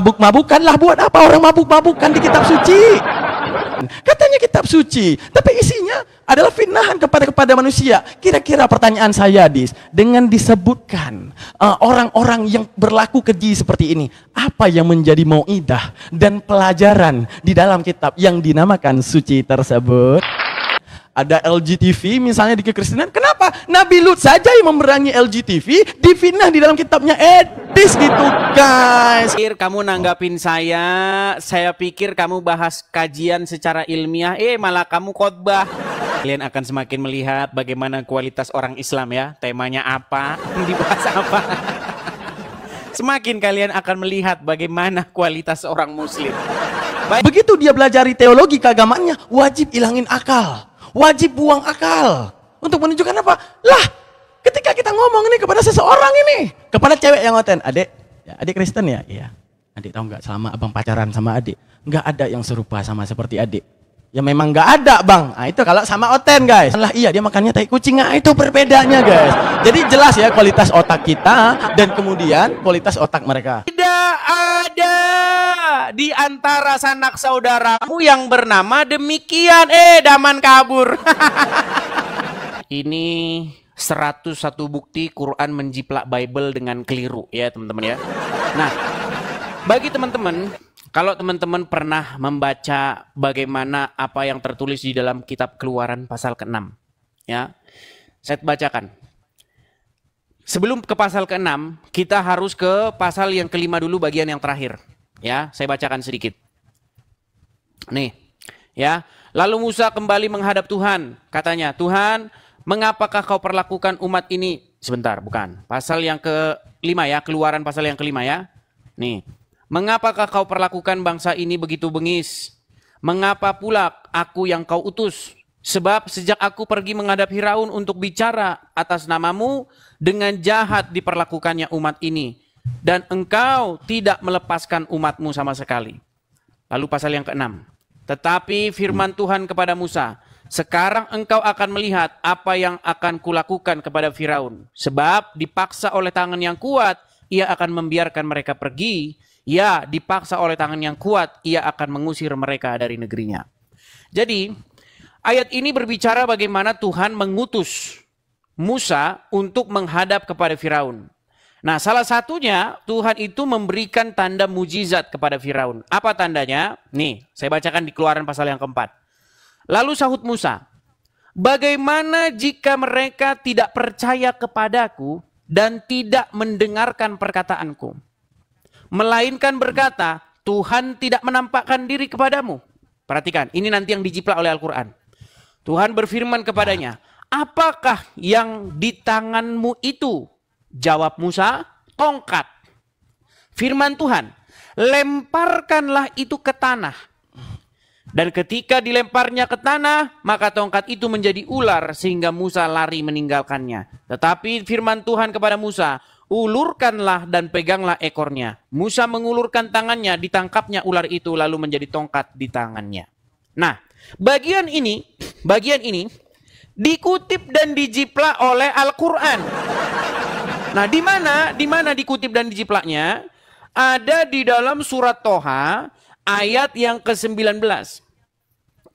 mabuk-mabukan lah. Buat apa orang mabuk-mabukan di kitab suci? Katanya kitab suci, tapi isinya adalah fitnahan kepada manusia. Kira-kira pertanyaan saya, dengan disebutkan orang-orang yang berlaku keji seperti ini, apa yang menjadi mau'idah dan pelajaran di dalam kitab yang dinamakan suci tersebut? Ada LGTV misalnya di kekristenan. Kenapa? Nabi Lut saja yang memerangi LGTV, difitnah di dalam kitabnya Edis gitu, guys. Kamu nanggapin saya pikir kamu bahas kajian secara ilmiah, malah kamu khotbah. Kalian akan semakin melihat bagaimana kualitas orang Islam ya. Temanya apa, dibahas apa. Semakin kalian akan melihat bagaimana kualitas orang muslim. Begitu dia belajari teologi keagamaannya, wajib ilangin akal. Wajib buang akal. Untuk menunjukkan apa? Lah, ketika kita ngomong ini kepada seseorang ini, kepada cewek yang ngoten, adik Kristen ya? Iya. Adik tahu nggak, selama abang pacaran sama adik, nggak ada yang serupa sama seperti adik. Ya memang nggak ada, bang. Nah, itu kalau sama oten, guys. Lah iya, dia makannya tai kucing. Nah, itu perbedaannya, guys. Jadi jelas ya kualitas otak kita dan kemudian kualitas otak mereka. Tidak ada di antara sanak saudaramu yang bernama demikian. Daman kabur. Ini 101 bukti Quran menjiplak Bible dengan keliru ya, teman-teman ya. Nah, bagi teman-teman, kalau teman-teman pernah membaca bagaimana apa yang tertulis di dalam kitab Keluaran pasal ke-6, ya, saya bacakan. Sebelum ke pasal ke-6, kita harus ke pasal yang ke-5 dulu, bagian yang terakhir. Ya, saya bacakan sedikit. Nih, ya. Lalu Musa kembali menghadap Tuhan. Katanya, Tuhan, mengapakah kau perlakukan umat ini? Sebentar, bukan. Pasal yang ke-5 ya, Keluaran pasal yang ke-5 ya. Nih. Mengapakah kau perlakukan bangsa ini begitu bengis? Mengapa pula aku yang kau utus? Sebab sejak aku pergi menghadap Firaun untuk bicara atas namamu, dengan jahat diperlakukannya umat ini. Dan engkau tidak melepaskan umatmu sama sekali. Lalu pasal yang ke-6. Tetapi firman Tuhan kepada Musa, sekarang engkau akan melihat apa yang akan kulakukan kepada Firaun. Sebab dipaksa oleh tangan yang kuat, ia akan membiarkan mereka pergi. Ya, dipaksa oleh tangan yang kuat, ia akan mengusir mereka dari negerinya. Jadi, ayat ini berbicara bagaimana Tuhan mengutus Musa untuk menghadap kepada Firaun. Nah, salah satunya Tuhan itu memberikan tanda mujizat kepada Firaun. Apa tandanya? Nih, saya bacakan di Keluaran pasal yang ke-4. Lalu sahut Musa, bagaimana jika mereka tidak percaya kepadaku dan tidak mendengarkan perkataanku? Melainkan berkata, Tuhan tidak menampakkan diri kepadamu. Perhatikan, ini nanti yang dijiplak oleh Al-Quran. Tuhan berfirman kepadanya, apakah yang di tanganmu itu? Jawab Musa, tongkat. Firman Tuhan, lemparkanlah itu ke tanah. Dan ketika dilemparnya ke tanah, maka tongkat itu menjadi ular sehingga Musa lari meninggalkannya. Tetapi firman Tuhan kepada Musa, ulurkanlah dan peganglah ekornya. Musa mengulurkan tangannya, ditangkapnya ular itu lalu menjadi tongkat di tangannya. Nah, bagian ini dikutip dan dijiplak oleh Al-Quran. Nah, di mana dikutip dan dijiplaknya? Ada di dalam surat Toha ayat yang ke-19.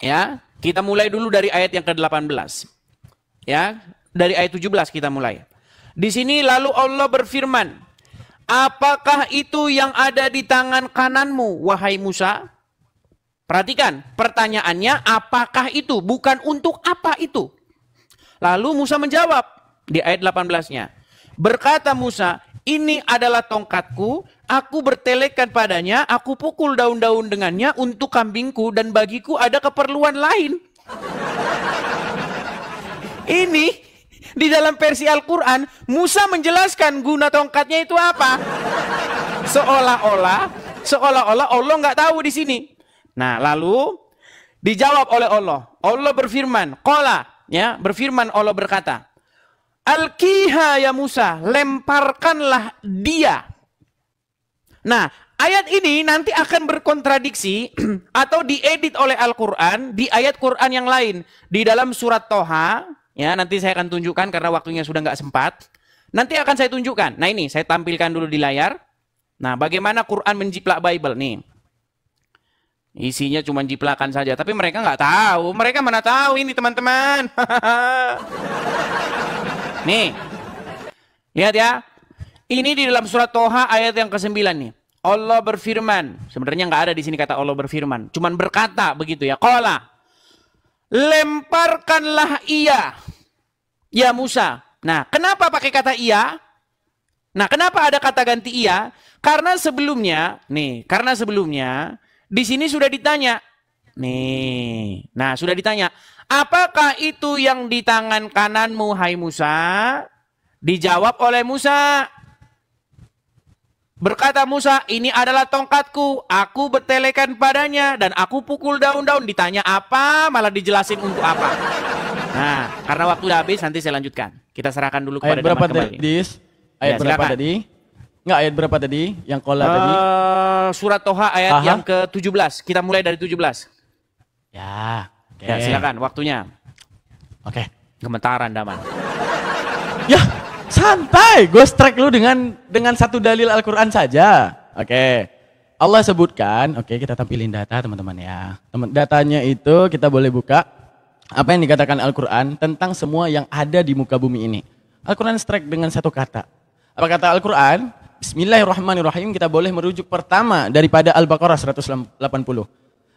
Ya, kita mulai dulu dari ayat yang ke-18. Ya, dari ayat 17 kita mulai. Di sini lalu Allah berfirman, apakah itu yang ada di tangan kananmu, wahai Musa? Perhatikan, pertanyaannya apakah itu, bukan untuk apa itu. Lalu Musa menjawab di ayat 18-nya. Berkata Musa, ini adalah tongkatku, aku bertelekan padanya, aku pukul daun-daun dengannya untuk kambingku dan bagiku ada keperluan lain. Ini di dalam versi Al-Quran, Musa menjelaskan guna tongkatnya itu apa. Seolah-olah Allah nggak tahu di sini. Nah, lalu dijawab oleh Allah. Allah berfirman, berfirman Allah berkata, Alqiha ya Musa, lemparkanlah dia. Nah, ayat ini nanti akan berkontradiksi atau diedit oleh Al-Quran di ayat Quran yang lain. Di dalam surat Toha, ya nanti saya akan tunjukkan karena waktunya sudah nggak sempat. Nanti akan saya tunjukkan. Nah ini, saya tampilkan dulu di layar. Nah, bagaimana Quran menjiplak Bible nih? Isinya cuma jiplakan saja, tapi mereka nggak tahu. Mereka mana tahu ini teman-teman. Nih, lihat ya. Ini di dalam surat Toha ayat yang ke-9 nih. Allah berfirman. Sebenarnya nggak ada di sini kata Allah berfirman. Cuman berkata begitu ya. Qala, lemparkanlah ia, ya Musa. Nah, kenapa pakai kata ia? Nah, kenapa ada kata ganti ia? Karena sebelumnya, di sini sudah ditanya. Nih, nah sudah ditanya. Apakah itu yang di tangan kananmu, hai Musa? Dijawab oleh Musa. Berkata Musa, ini adalah tongkatku. Aku bertelekan padanya dan aku pukul daun-daun. Ditanya apa, malah dijelasin untuk apa. Nah, karena waktu udah habis, nanti saya lanjutkan. Kita serahkan dulu kepada Ayat berapa kembali. Ayat berapa tadi? Enggak, ayat berapa tadi? Yang kola tadi? Surat Toha ayat yang ke-17. Kita mulai dari 17. Ya, oke. Ya, silakan waktunya. Oke. Gemetaran Daman. Ya, santai. Gue strike lu dengan satu dalil Al-Quran saja. Oke. Allah sebutkan, oke kita tampilin data teman-teman ya. Datanya itu kita boleh buka. Apa yang dikatakan Al-Quran tentang semua yang ada di muka bumi ini. Al-Quran strike dengan satu kata. Apa kata Al-Quran? Bismillahirrahmanirrahim, kita boleh merujuk pertama daripada Al-Baqarah 180.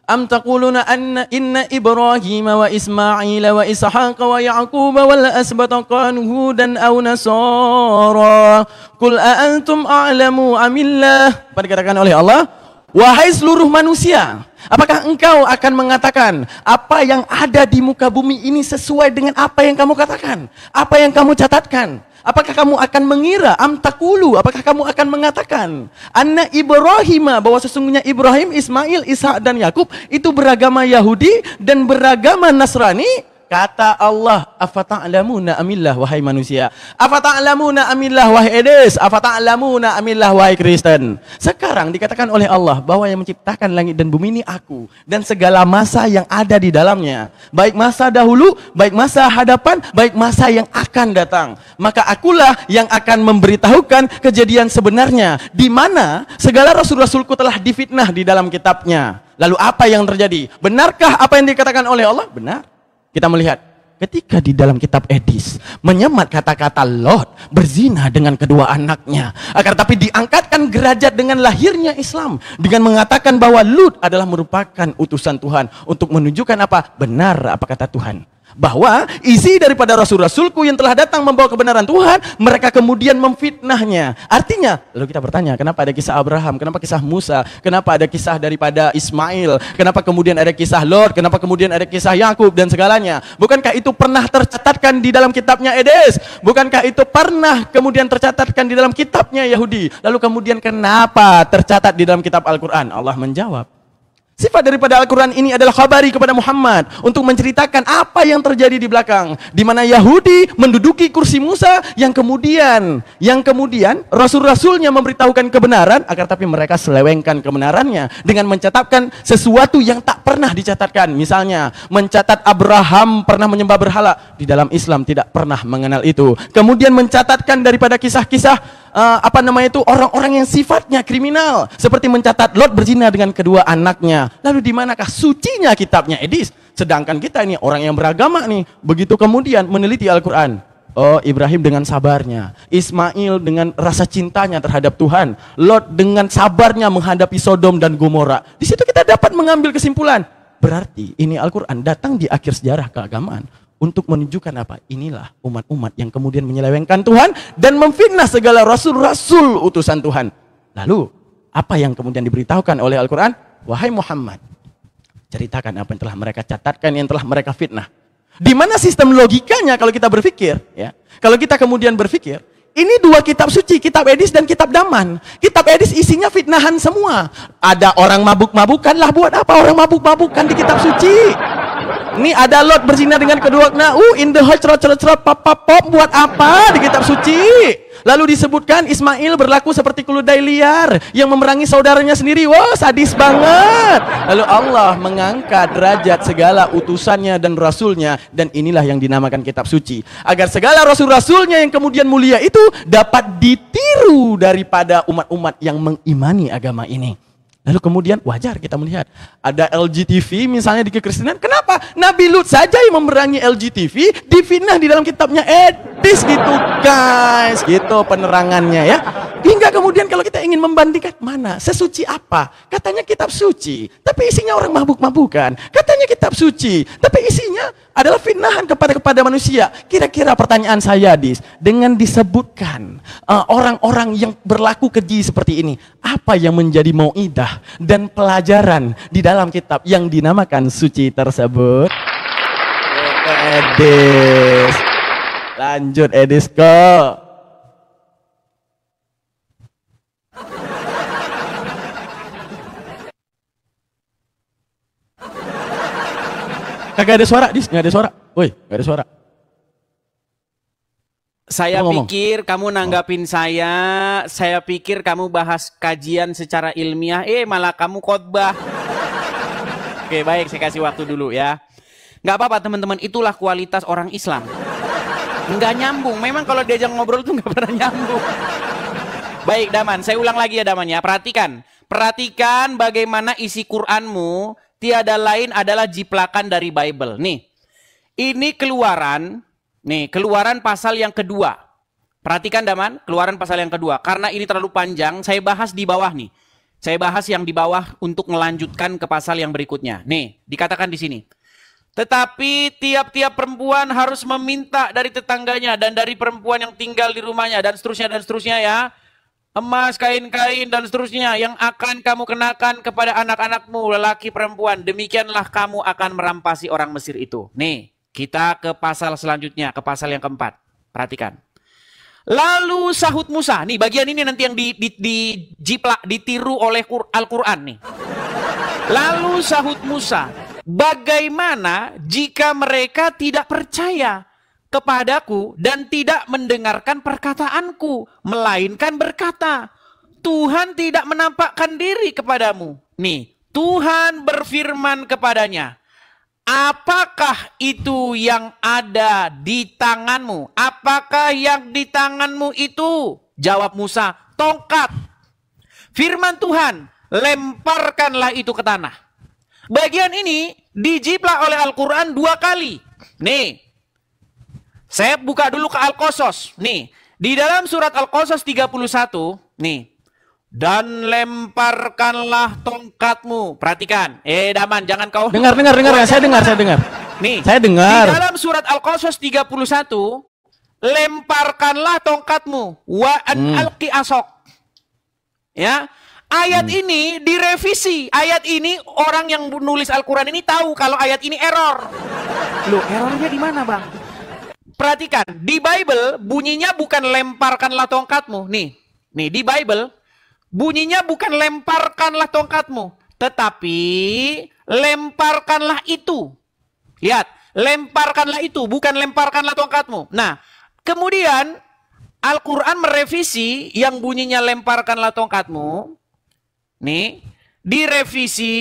Am taquluna anna inna Ibrahim wa Ismail wa Ishaq wa Ya'qub wal asbata kanu hudan aw nasara. Qul a antum a'lamu amillah. Apa dikatakan oleh Allah? Wahai seluruh manusia, apakah engkau akan mengatakan apa yang ada di muka bumi ini sesuai dengan apa yang kamu katakan? Apa yang kamu catatkan? Apakah kamu akan mengira, amtakulu, apakah kamu akan mengatakan anna Ibrahim, bahwa sesungguhnya Ibrahim, Ismail, Ishak dan Yakub itu beragama Yahudi dan beragama Nasrani? Kata Allah, afata'lamuna amillah wahai manusia. Afata'lamuna amillah wahai Edes. Afata'lamuna amillah wahai Kristen. Sekarang dikatakan oleh Allah bahwa yang menciptakan langit dan bumi ini aku dan segala masa yang ada di dalamnya. Baik masa dahulu, baik masa hadapan, baik masa yang akan datang. Maka akulah yang akan memberitahukan kejadian sebenarnya di mana segala rasul-rasulku telah difitnah di dalam kitabnya. Lalu apa yang terjadi? Benarkah apa yang dikatakan oleh Allah? Benar. Kita melihat ketika di dalam kitab Edis menyemat kata-kata Lot berzina dengan kedua anaknya, akan tapi diangkatkan derajat dengan lahirnya Islam dengan mengatakan bahwa Lut adalah merupakan utusan Tuhan untuk menunjukkan apa? Benar apa kata Tuhan. Bahwa isi daripada rasul-rasulku yang telah datang membawa kebenaran Tuhan, mereka kemudian memfitnahnya. Artinya, lalu kita bertanya, kenapa ada kisah Abraham, kenapa kisah Musa, kenapa ada kisah daripada Ismail, kenapa kemudian ada kisah Lot, kenapa kemudian ada kisah Yakub dan segalanya? Bukankah itu pernah tercatatkan di dalam kitabnya Edes? Bukankah itu pernah kemudian tercatatkan di dalam kitabnya Yahudi? Lalu kemudian kenapa tercatat di dalam kitab Al-Quran? Allah menjawab, sifat daripada Al-Quran ini adalah khabari kepada Muhammad untuk menceritakan apa yang terjadi di belakang, di mana Yahudi menduduki kursi Musa yang kemudian rasul-rasulnya memberitahukan kebenaran, agar tapi mereka selewengkan kebenarannya dengan mencatatkan sesuatu yang tak pernah dicatatkan. Misalnya mencatat Abraham pernah menyembah berhala, di dalam Islam tidak pernah mengenal itu. Kemudian mencatatkan daripada kisah-kisah orang-orang yang sifatnya kriminal, seperti mencatat Lot berzina dengan kedua anaknya. Lalu di manakah sucinya kitabnya Edis? Sedangkan kita ini orang yang beragama nih, begitu kemudian meneliti Al-Quran. Oh, Ibrahim dengan sabarnya, Ismail dengan rasa cintanya terhadap Tuhan, Lot dengan sabarnya menghadapi Sodom dan Gomora. Di situ kita dapat mengambil kesimpulan, berarti ini Al-Quran datang di akhir sejarah keagamaan untuk menunjukkan apa? Inilah umat-umat yang kemudian menyelewengkan Tuhan dan memfitnah segala rasul-rasul utusan Tuhan. Lalu, apa yang kemudian diberitahukan oleh Al-Quran? Wahai Muhammad, ceritakan apa yang telah mereka catatkan, yang telah mereka fitnah. Di mana sistem logikanya kalau kita berpikir? Ya, kalau kita kemudian berpikir, ini dua kitab suci, kitab Edis dan kitab Daman. Kitab Edis isinya fitnahan semua. Ada orang mabuk-mabukan lah, buat apa orang mabuk-mabukan di kitab suci? Ini ada Lot berzina dengan kedua in the heart cerot pop buat apa di kitab suci? Lalu disebutkan Ismail berlaku seperti keledai liar yang memerangi saudaranya sendiri. Wah, sadis banget. Lalu Allah mengangkat derajat segala utusannya dan rasulnya, dan inilah yang dinamakan kitab suci, agar segala rasul-rasulnya yang kemudian mulia itu dapat ditiru daripada umat-umat yang mengimani agama ini. Lalu kemudian wajar kita melihat ada LGTV misalnya di kekristenan. Kenapa? Nabi Lut saja yang memerangi LGTV difitnah di dalam kitabnya Edis gitu guys. Gitu penerangannya ya. Hingga kemudian kalau kita ingin membandingkan mana sesuci apa? Katanya kitab suci, tapi isinya orang mabuk-mabukan. Katanya kitab suci, tapi isinya adalah fitnahan kepada manusia. Kira-kira pertanyaan saya dengan disebutkan orang-orang yang berlaku keji seperti ini, apa yang menjadi mau'idah dan pelajaran di dalam kitab yang dinamakan suci tersebut? Edis, lanjut Edis kok. Kagak ada suara, nggak ada suara. Woi, nggak ada suara. Saya pikir kamu nanggapin saya pikir kamu bahas kajian secara ilmiah, malah kamu khotbah. Oke, baik, saya kasih waktu dulu ya. Nggak apa-apa teman-teman, itulah kualitas orang Islam. Nggak nyambung, memang kalau diajak ngobrol tuh nggak pernah nyambung. Baik Daman, saya ulang lagi ya Daman ya, perhatikan bagaimana isi Quranmu tiada lain adalah jiplakan dari Bible. Nih, ini keluaran pasal yang kedua. Perhatikan Daman, keluaran pasal yang kedua. Karena ini terlalu panjang, saya bahas di bawah nih. Saya bahas yang di bawah untuk melanjutkan ke pasal yang berikutnya. Nih, dikatakan di sini. Tetapi tiap-tiap perempuan harus meminta dari tetangganya dan dari perempuan yang tinggal di rumahnya dan seterusnya ya. Emas, kain-kain, dan seterusnya yang akan kamu kenakan kepada anak-anakmu, lelaki perempuan. Demikianlah kamu akan merampasi orang Mesir itu. Nih, kita ke pasal selanjutnya, ke pasal yang keempat. Perhatikan. Lalu sahut Musa. Nih, bagian ini nanti yang ditiru oleh Al-Quran nih. Lalu sahut Musa, bagaimana jika mereka tidak percaya kepadaku dan tidak mendengarkan perkataanku, melainkan berkata, Tuhan tidak menampakkan diri kepadamu. Nih, Tuhan berfirman kepadanya, apakah itu yang ada di tanganmu? Apakah yang di tanganmu itu? Jawab Musa, tongkat. Firman Tuhan, lemparkanlah itu ke tanah. Bagian ini dijiplak oleh Al-Quran 2 kali. Nih, saya buka dulu ke Al-Qasas. Nih, di dalam surat Al-Qasas 31, nih. Dan lemparkanlah tongkatmu. Perhatikan. Daman, jangan kau... Dengar ya, saya dengar. Nih, saya dengar. Di dalam surat Al-Qasas 31, lemparkanlah tongkatmu. Wa an alqi asok. Ya, ayat ini direvisi. Ayat ini, orang yang nulis Al-Quran ini tahu kalau ayat ini error. Loh, errornya di mana bang? Perhatikan, di Bible bunyinya bukan lemparkanlah tongkatmu. Nih di Bible bunyinya bukan lemparkanlah tongkatmu, tetapi lemparkanlah itu. Lihat, lemparkanlah itu, bukan lemparkanlah tongkatmu. Nah, kemudian Al-Quran merevisi yang bunyinya lemparkanlah tongkatmu. Nih, direvisi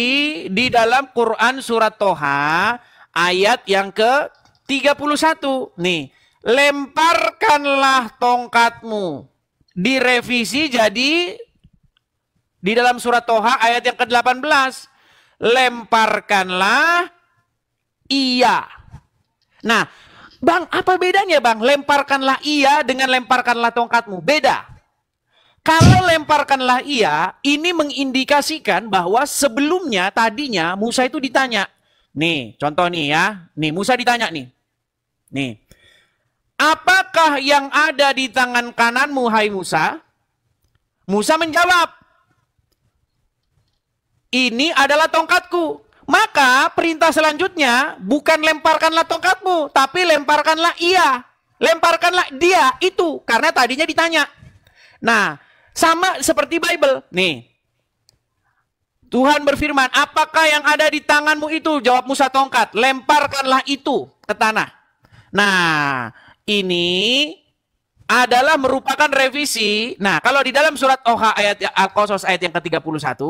di dalam Quran surat Toha ayat yang ke-31. Nih, lemparkanlah tongkatmu. Direvisi jadi di dalam surat Toha ayat yang ke-18. Lemparkanlah ia. Nah, bang, apa bedanya bang? Lemparkanlah ia dengan lemparkanlah tongkatmu. Beda. Kalau lemparkanlah ia, ini mengindikasikan bahwa sebelumnya tadinya Musa itu ditanya. Nih, contoh nih ya. Nih, Musa ditanya nih. Nih. Apakah yang ada di tangan kananmu, hai Musa? Musa menjawab, ini adalah tongkatku. Maka perintah selanjutnya bukan lemparkanlah tongkatmu, tapi lemparkanlah ia. Lemparkanlah dia itu, karena tadinya ditanya. Nah, sama seperti Bible. Nih, Tuhan berfirman, apakah yang ada di tanganmu itu? Jawab Musa, tongkat. Lemparkanlah itu ke tanah. Nah, ini adalah merupakan revisi. Nah, kalau di dalam surat Al-Qasas ayat yang ke-31,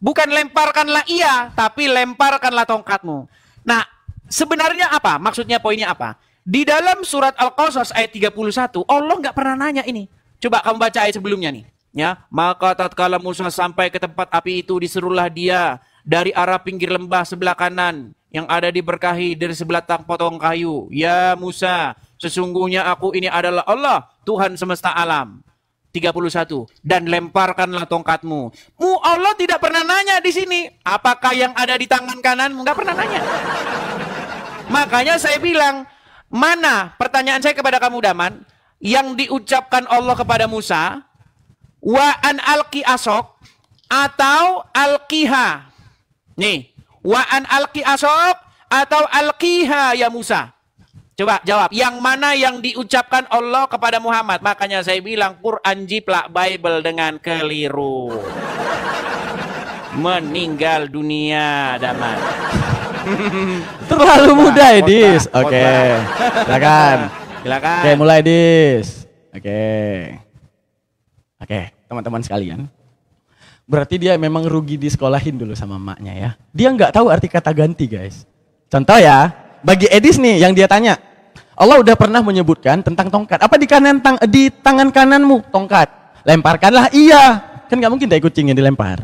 bukan lemparkanlah ia, tapi lemparkanlah tongkatmu. Nah, sebenarnya apa? Maksudnya poinnya apa? Di dalam surat Al-Qasas ayat 31, Allah nggak pernah nanya ini. Coba kamu baca ayat sebelumnya nih. Ya, maka tatkala Musa sampai ke tempat api itu, diserulah dia dari arah pinggir lembah sebelah kanan yang ada diberkahi dari sebelah potong kayu. Ya Musa, sesungguhnya aku ini adalah Allah, Tuhan semesta alam. 31. Dan lemparkanlah tongkatmu. Allah tidak pernah nanya di sini, apakah yang ada di tangan kananmu? Nggak pernah nanya. Makanya saya bilang, mana pertanyaan saya kepada kamu Daman, yang diucapkan Allah kepada Musa, wa an alqi asok atau alqiha. Nih, wa an alqi asok atau alqiha ya Musa. Coba jawab, yang mana yang diucapkan Allah kepada Muhammad? Makanya saya bilang Quran jiplak Bible dengan keliru. Meninggal dunia Daman. Terlalu mudah Edis. Oke. Silakan. Silakan. Oke, mulai Edis. Oke, teman-teman sekalian. Berarti dia memang rugi disekolahin dulu sama emaknya ya. Dia nggak tahu arti kata ganti guys. Contoh ya, bagi Edis nih yang dia tanya. Allah udah pernah menyebutkan tentang tongkat. Apa di tangan kananmu tongkat? Lemparkanlah iya. Kan nggak mungkin tak kucing yang dilempar.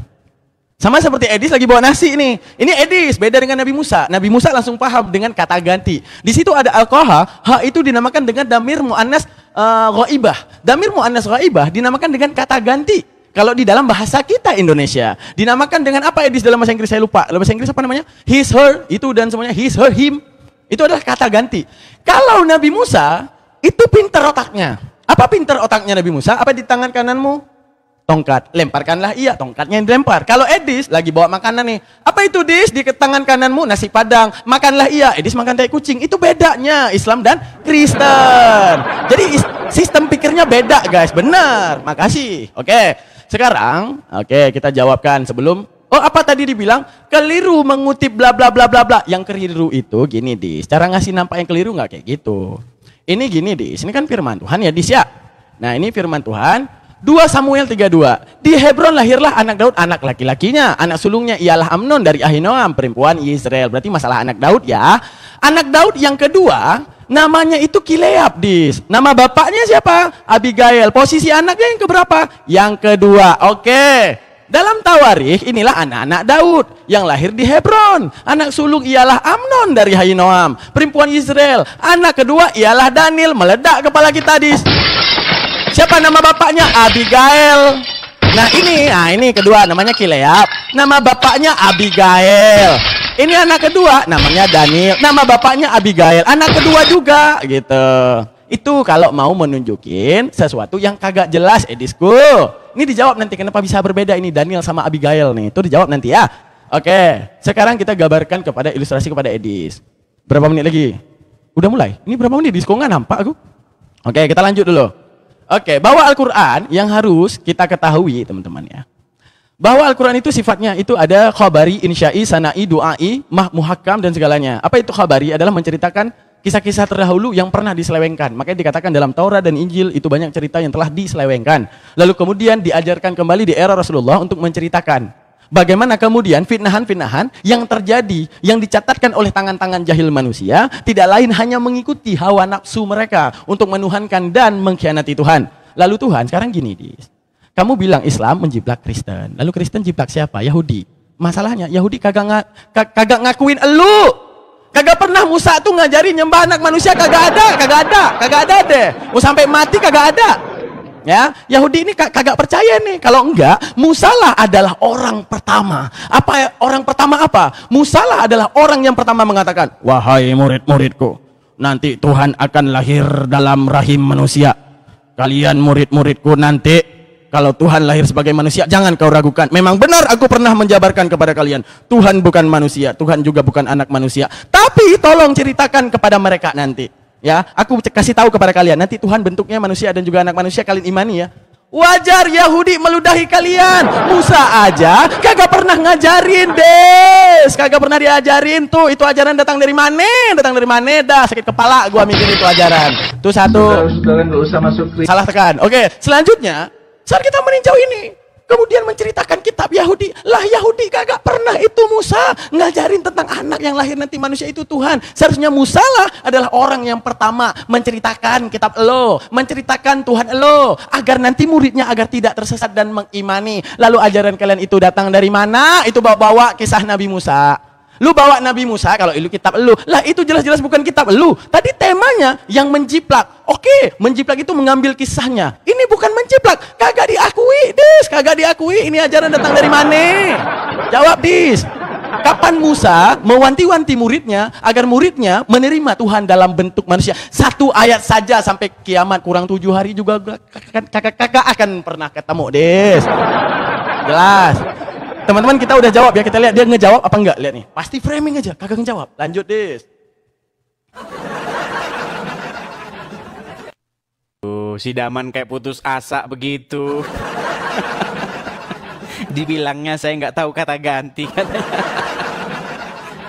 Sama seperti Edis lagi bawa nasi nih. Ini Edis, beda dengan Nabi Musa. Nabi Musa langsung paham dengan kata ganti. Di situ ada alqaha, ha itu dinamakan dengan damir muannas ghaibah. Damir muannas ghaibah dinamakan dengan kata ganti. Kalau di dalam bahasa kita Indonesia, dinamakan dengan apa Edis dalam bahasa Inggris saya lupa. Dalam bahasa Inggris apa namanya? His, her, itu dan semuanya his, her, him. Itu adalah kata ganti. Kalau Nabi Musa, itu pintar otaknya. Apa pintar otaknya Nabi Musa? Apa di tangan kananmu? Tongkat. Lemparkanlah iya, tongkatnya yang dilempar. Kalau Edis lagi bawa makanan nih. Apa itu Dis? Di tangan kananmu nasi padang. Makanlah iya. Edis makan tai kucing. Itu bedanya Islam dan Kristen. Jadi sistem pikirnya beda guys. Benar. Makasih. Oke. Sekarang, kita jawabkan sebelum. Oh, apa tadi dibilang? Keliru mengutip bla bla bla bla bla. Yang keliru itu gini Dis. Cara ngasih nampak yang keliru nggak kayak gitu. Ini gini Dis. Ini kan firman Tuhan ya Dis ya. Nah ini firman Tuhan. 2 Samuel 32. Di Hebron lahirlah anak Daud, anak laki-lakinya. Anak sulungnya ialah Amnon dari Ahinoam, perempuan Israel. Berarti masalah anak Daud ya. Anak Daud yang kedua, namanya itu Kileab Dis. Nama bapaknya siapa? Abigail. Posisi anaknya yang keberapa? Yang kedua. Oke. Dalam Tawarikh inilah anak-anak Daud yang lahir di Hebron. Anak sulung ialah Amnon dari Ahinoam, perempuan Israel. Anak kedua ialah Daniel. Meledak kepala kita Dis. Siapa nama bapaknya? Abigail. Nah ini kedua namanya Kileab. Nama bapaknya Abigail. Ini anak kedua namanya Daniel. Nama bapaknya Abigail. Anak kedua juga gitu. Itu kalau mau menunjukin sesuatu yang kagak jelas Edisku. Ini dijawab nanti kenapa bisa berbeda ini Daniel sama Abigail nih. Itu dijawab nanti ya. Oke, sekarang kita gambarkan kepada ilustrasi kepada Edis. Berapa menit lagi? Udah mulai? Ini berapa menit? Disko nggak nampak aku? Oke, kita lanjut dulu. Oke, bahwa Al-Quran yang harus kita ketahui teman-teman ya. Bahwa Al-Quran itu sifatnya itu ada khabari, insya'i, sana'i, du'ai, muhakkam dan segalanya. Apa itu khabari? Adalah menceritakan kisah-kisah terdahulu yang pernah diselewengkan. Makanya dikatakan dalam Taurat dan Injil itu banyak cerita yang telah diselewengkan. Lalu kemudian diajarkan kembali di era Rasulullah untuk menceritakan bagaimana kemudian fitnahan-fitnahan yang terjadi, yang dicatatkan oleh tangan-tangan jahil manusia, tidak lain hanya mengikuti hawa nafsu mereka untuk menuhankan dan mengkhianati Tuhan. Lalu Tuhan sekarang gini, Dis. Kamu bilang Islam menjiplak Kristen. Lalu Kristen jiplak siapa? Yahudi. Masalahnya Yahudi kagak ngakuin elu. Kagak pernah Musa tuh ngajarin nyembah anak manusia, kagak ada deh. Mau sampai mati kagak ada. Ya, Yahudi ini kagak percaya nih. Kalau enggak, Musa lah adalah orang pertama. Apa orang pertama apa? Musa lah adalah orang yang pertama mengatakan, "Wahai murid-muridku, nanti Tuhan akan lahir dalam rahim manusia. Kalian murid-muridku nanti kalau Tuhan lahir sebagai manusia, jangan kau ragukan. Memang benar aku pernah menjabarkan kepada kalian. Tuhan bukan manusia, Tuhan juga bukan anak manusia. Tapi tolong ceritakan kepada mereka nanti. Ya, aku kasih tahu kepada kalian. Nanti Tuhan bentuknya manusia dan juga anak manusia, kalian imani ya. Wajar Yahudi meludahi kalian. Musa aja kagak pernah ngajarin, Des. Kagak pernah diajarin tuh. Itu ajaran datang dari mana? Datang dari mana dah? Sakit kepala gua mikir itu ajaran. Tuh satu. Sudah nggak usah masuk. Salah tekan. Oke, selanjutnya saat kita meninjau ini, kemudian menceritakan kitab Yahudi. Lah Yahudi kagak pernah itu Musa ngajarin tentang anak yang lahir nanti manusia itu Tuhan. Seharusnya Musa lah adalah orang yang pertama menceritakan kitab lo, menceritakan Tuhan lo, agar nanti muridnya agar tidak tersesat dan mengimani. Lalu ajaran kalian itu datang dari mana? Itu bawa kisah Nabi Musa. Lu bawa Nabi Musa, kalau itu kitab lu. Lah itu jelas-jelas bukan kitab lu. Tadi temanya yang menjiplak. Oke, menjiplak itu mengambil kisahnya. Ini bukan menjiplak. Kagak diakui, Dis. Kagak diakui. Ini ajaran datang dari mana? Jawab, Dis. Kapan Musa mewanti-wanti muridnya agar muridnya menerima Tuhan dalam bentuk manusia? Satu ayat saja sampai kiamat kurang 7 hari juga kakak akan pernah ketemu, Dis. Jelas. Teman-teman kita udah jawab ya, kita lihat dia ngejawab apa enggak, lihat nih. Pasti framing aja, kagak ngejawab. Lanjut, Dis. Si Daman kayak putus asa begitu. Dibilangnya saya nggak tahu kata ganti katanya.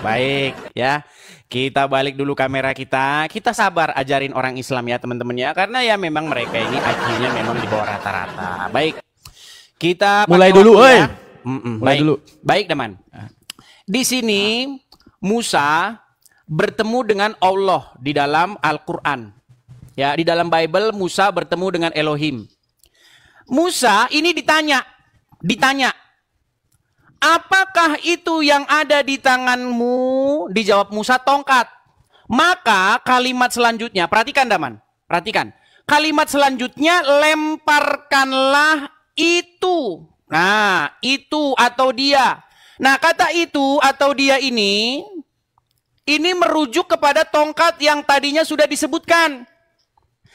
Baik ya, kita balik dulu kamera kita. Kita sabar ajarin orang Islam ya teman-teman ya, karena ya memang mereka ini IQ-nya memang di bawah rata-rata. Baik, kita mulai dulu, ya. Mulai baik, dulu. Baik teman. Di sini Musa bertemu dengan Allah di dalam Al-Quran. Ya, di dalam Bible Musa bertemu dengan Elohim. Musa ini ditanya, apakah itu yang ada di tanganmu? Dijawab Musa, tongkat. Maka kalimat selanjutnya, perhatikan Daman, perhatikan. Kalimat selanjutnya, lemparkanlah itu. Nah, itu atau dia. Nah, kata itu atau dia ini merujuk kepada tongkat yang tadinya sudah disebutkan.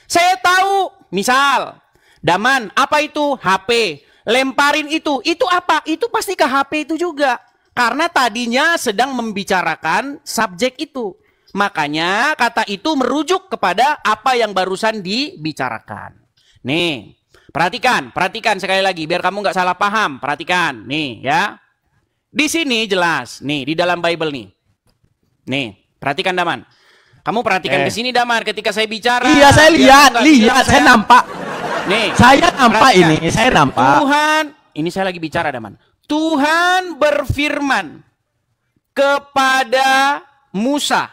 Saya tahu, misal, Daman, apa itu? HP. Lemparin itu apa? Itu pasti ke HP itu juga. Karena tadinya sedang membicarakan subjek itu. Makanya kata itu merujuk kepada apa yang barusan dibicarakan. Nih. Perhatikan sekali lagi biar kamu nggak salah paham. Perhatikan, nih ya. Di sini jelas, nih di dalam Bible nih. Nih, perhatikan Daman. Kamu perhatikan ke sini Daman ketika saya bicara. Iya, saya lihat, saya nampak. Nih, saya nampak ini, saya nampak. Tuhan, ini saya lagi bicara Daman. Tuhan berfirman kepada Musa.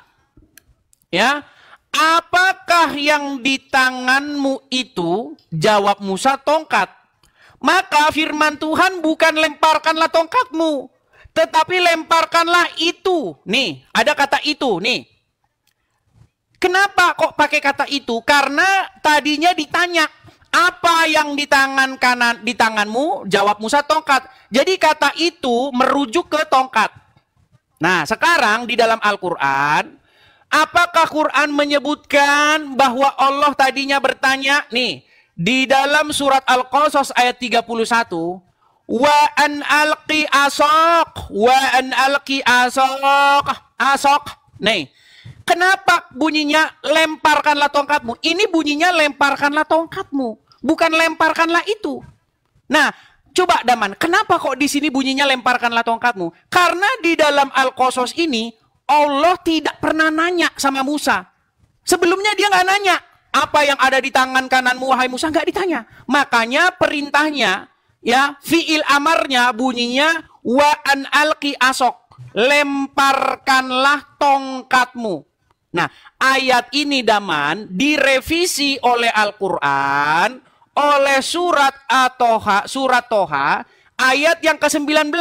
Ya. Apakah yang di tanganmu itu? Jawab Musa, tongkat. Maka firman Tuhan bukan lemparkanlah tongkatmu, tetapi lemparkanlah itu. Nih, ada kata itu. Nih. Kenapa kok pakai kata itu? Karena tadinya ditanya, apa yang di tangan kanan di tanganmu? Jawab Musa, tongkat. Jadi kata itu merujuk ke tongkat. Nah, sekarang di dalam Al-Quran, apakah Quran menyebutkan bahwa Allah tadinya bertanya, nih, di dalam surat Al-Qasas ayat 31, wa an alqi asaq, wa an alqi asaq. Nih, kenapa bunyinya lemparkanlah tongkatmu? Ini bunyinya lemparkanlah tongkatmu, bukan lemparkanlah itu. Nah, coba Daman, kenapa kok di sini bunyinya lemparkanlah tongkatmu? Karena di dalam Al-Qasas ini Allah tidak pernah nanya sama Musa. Sebelumnya dia nggak nanya. Apa yang ada di tangan kananmu, wahai Musa? Nggak ditanya. Makanya perintahnya, ya, fi'il amarnya bunyinya, wa an alqi asok. Lemparkanlah tongkatmu. Nah, ayat ini Daman direvisi oleh Al-Quran, oleh surat Toha, ayat yang ke-19.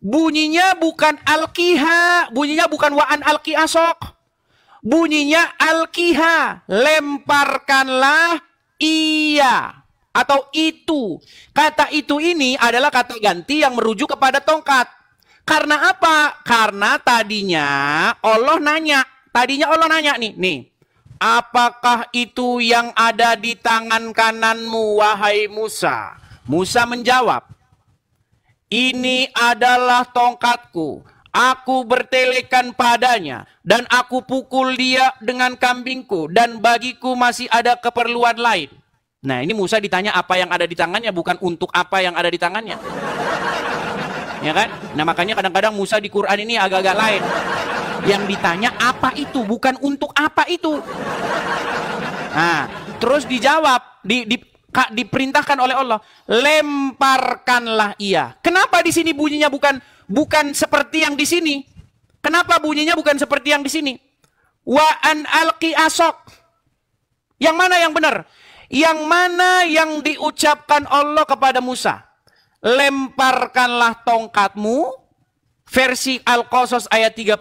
Bunyinya bukan alkiha, bunyinya bukan wa'an alki asok. Bunyinya alkiha, lemparkanlah iya atau itu. Kata itu ini adalah kata ganti yang merujuk kepada tongkat. Karena apa? Karena tadinya Allah nanya nih, apakah itu yang ada di tangan kananmu, wahai Musa? Musa menjawab, ini adalah tongkatku. Aku bertelekan padanya dan aku pukul dia dengan kambingku dan bagiku masih ada keperluan lain. Nah, ini Musa ditanya apa yang ada di tangannya, bukan untuk apa yang ada di tangannya. Ya kan? Nah, makanya kadang-kadang Musa di Quran ini agak-agak lain. Yang ditanya apa itu, bukan untuk apa itu. Nah, terus dijawab, diperintahkan oleh Allah, lemparkanlah ia. Kenapa di sini bunyinya bukan seperti yang di sini? Kenapa bunyinya bukan seperti yang di sini? Wa an alqi asok. Yang mana yang benar? Yang mana yang diucapkan Allah kepada Musa? Lemparkanlah tongkatmu, versi Al-Qasas ayat 31,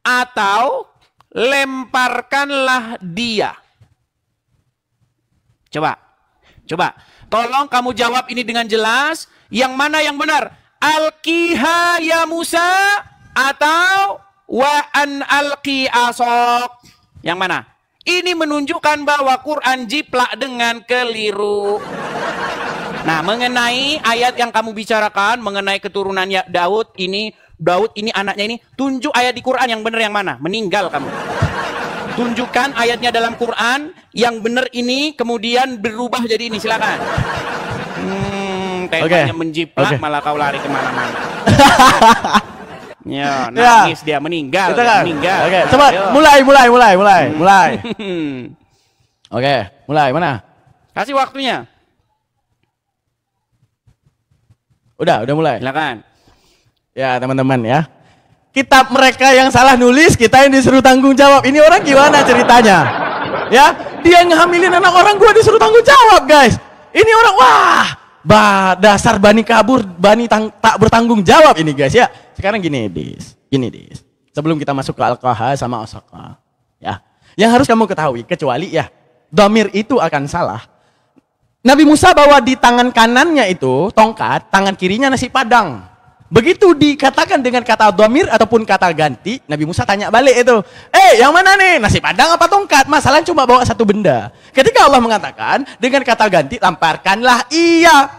atau lemparkanlah dia. Coba. Tolong kamu jawab ini dengan jelas. Yang mana yang benar? Alqiha ya Musa atau wa an alqi asok? Yang mana? Ini menunjukkan bahwa Quran jiplak dengan keliru. Nah, mengenai ayat yang kamu bicarakan, mengenai keturunannya Daud ini anaknya ini, tunjuk ayat di Quran yang benar yang mana? Meninggal kamu. Tunjukkan ayatnya dalam Quran yang benar ini, kemudian berubah jadi ini, silakan. Temanya menjiplak, malah kau lari kemana-mana. Ya, nangis dia meninggal. Meninggal. Oke, coba mulai. Oke, mulai mana? Kasih waktunya. Udah mulai. Silakan. Ya, teman-teman ya. Kitab mereka yang salah nulis, kita yang disuruh tanggung jawab. Ini orang gimana ceritanya? Ya, dia ngehamilin anak orang, gua disuruh tanggung jawab, guys. Ini orang dasar bani kabur, bani tak bertanggung jawab ini, guys ya. Sekarang gini, Dis. Sebelum kita masuk ke Al-Qaha sama Asaka, ya. Yang harus kamu ketahui, kecuali ya, dhamir itu akan salah. Nabi Musa bawa di tangan kanannya itu tongkat, tangan kirinya nasi padang. Begitu dikatakan dengan kata dhamir ataupun kata ganti, Nabi Musa tanya balik itu, yang mana nih, nasi padang apa tongkat? Masalahnya cuma bawa satu benda. Ketika Allah mengatakan dengan kata ganti, lemparkanlah ia,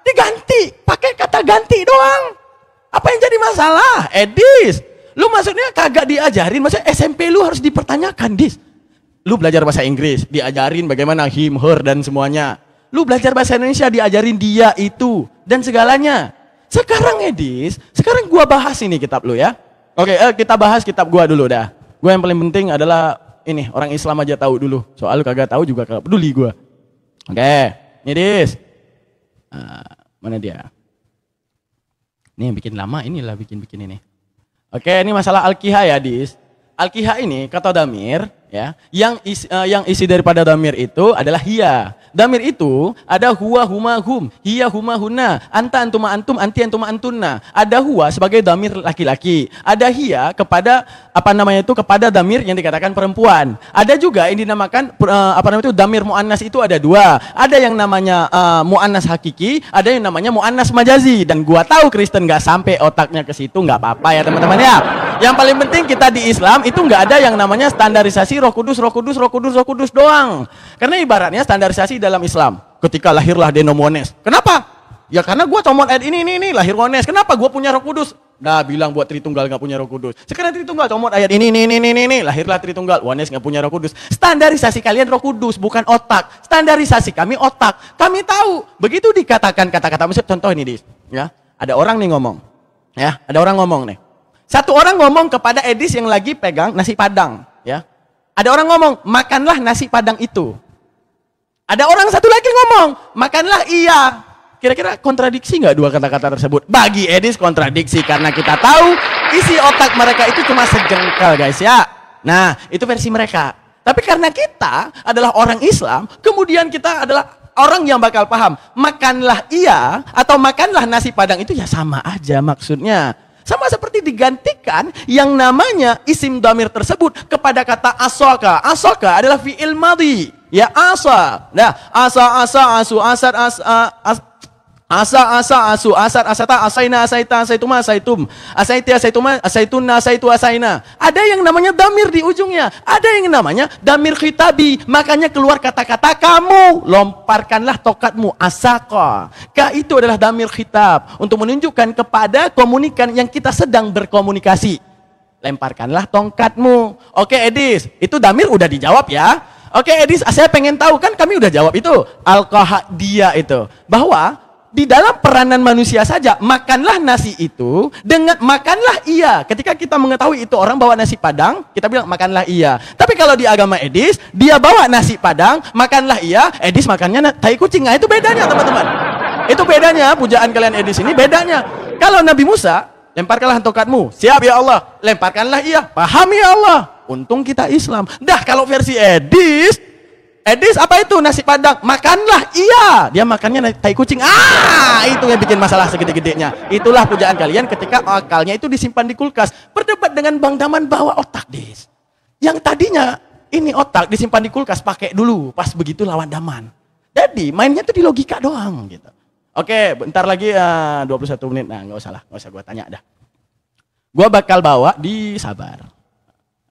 diganti, pakai kata ganti doang. Apa yang jadi masalah? Dis, lu maksudnya kagak diajarin, maksudnya SMP lu harus dipertanyakan, Dis. Lu belajar bahasa Inggris, diajarin bagaimana him, her, dan semuanya. Lu belajar bahasa Indonesia, diajarin dia, itu, dan segalanya. Sekarang Dis, sekarang gua bahas ini kitab lu ya. Oke, kita bahas kitab gua dulu dah. Gua yang paling penting adalah ini, orang Islam aja tahu dulu. Soal lu kagak tahu juga kagak peduli gua. Oke, ini Dis. Mana dia? Ini yang bikin lama, inilah bikin ini. Oke, ini masalah Al-Qiha ya, Dis. Al-Qiha ini kata damir ya, yang isi daripada damir itu adalah hiya. Damir itu ada huwa, huma, hum, hiya, huma, huna, anta, antuma, antum, anti, antuma, antunna. Ada huwa sebagai damir laki-laki. Ada hiya kepada kepada damir yang dikatakan perempuan. Ada juga yang dinamakan damir muannas itu ada dua. Ada yang namanya muannas hakiki, ada yang namanya muannas majazi. Dan gua tahu Kristen nggak sampai otaknya ke situ, nggak apa-apa ya teman-teman ya. Yang paling penting kita di Islam itu nggak ada yang namanya standarisasi Roh Kudus doang. Karena ibaratnya standarisasi dalam Islam. Ketika lahirlah Denomones. Kenapa? Ya karena gua comot ayat ini lahir Wones. Kenapa? Gua punya Roh Kudus. Nah, bilang buat Tritunggal nggak punya Roh Kudus. Sekarang Tritunggal comot ayat ini, lahirlah Tritunggal. Wones nggak punya Roh Kudus. Standarisasi kalian Roh Kudus, bukan otak. Standarisasi kami otak. Kami tahu. Begitu dikatakan kata-kata musib, contoh ini, Dis. Ya, ada orang nih ngomong. Ya, ada orang ngomong nih. Satu orang ngomong kepada Edis yang lagi pegang nasi padang, ya. Ada orang ngomong, makanlah nasi padang itu. Ada orang satu lagi ngomong, makanlah iya. Kira-kira kontradiksi nggak dua kata-kata tersebut? Bagi Edis kontradiksi, karena kita tahu isi otak mereka itu cuma sejengkal, guys ya. Nah, itu versi mereka. Tapi karena kita adalah orang Islam, kemudian kita adalah orang yang bakal paham, makanlah iya atau makanlah nasi padang itu ya sama aja maksudnya. Sama seperti digantikan yang namanya isim dhamir tersebut kepada kata asoka. Asoka adalah fi'il madhi. Ya asa. Nah, asa, asu, asar, asu, asar, asata, asaina, asaita, asaituma, asaitum. Asaiti, asaituma, asaituna, asaitu, asaina. Ada yang namanya dhamir di ujungnya. Ada yang namanya dhamir khitabi. Makanya keluar kata-kata kamu. Lomparkanlah tokatmu. Asaka. Ka itu adalah dhamir khitab. Untuk menunjukkan kepada komunikan yang kita sedang berkomunikasi. Lemparkanlah tongkatmu. Oke Edis, itu dhamir udah dijawab ya. Oke, Edis, saya pengen tahu, kan kami udah jawab itu Al-Qahadiyah itu, bahwa di dalam peranan manusia saja, makanlah nasi itu dengan makanlah iya. Ketika kita mengetahui itu orang bawa nasi padang, kita bilang makanlah iya. Tapi kalau di agama Edis, dia bawa nasi padang, makanlah iya, Edis makannya tai kucing. Nah, itu bedanya, teman-teman. Itu bedanya, pujaan kalian Edis ini bedanya. Kalau Nabi Musa, lemparkanlah tongkatmu. Siap ya Allah. Lemparkanlah iya. Paham ya Allah. Untung kita Islam. Dah kalau versi Edis apa itu nasi padang? Makanlah iya. Dia makannya tai kucing. Itu yang bikin masalah segede-gedenya. Itulah pujaan kalian ketika akalnya itu disimpan di kulkas. Berdebat dengan Bang Daman bawa otak, Dis. Yang tadinya ini otak disimpan di kulkas, pakai dulu. Pas begitu lawan Daman. Jadi mainnya tuh di logika doang gitu. Oke, bentar lagi 21 menit. Nah, nggak usah gua tanya dah. Gua bakal bawa di sabar.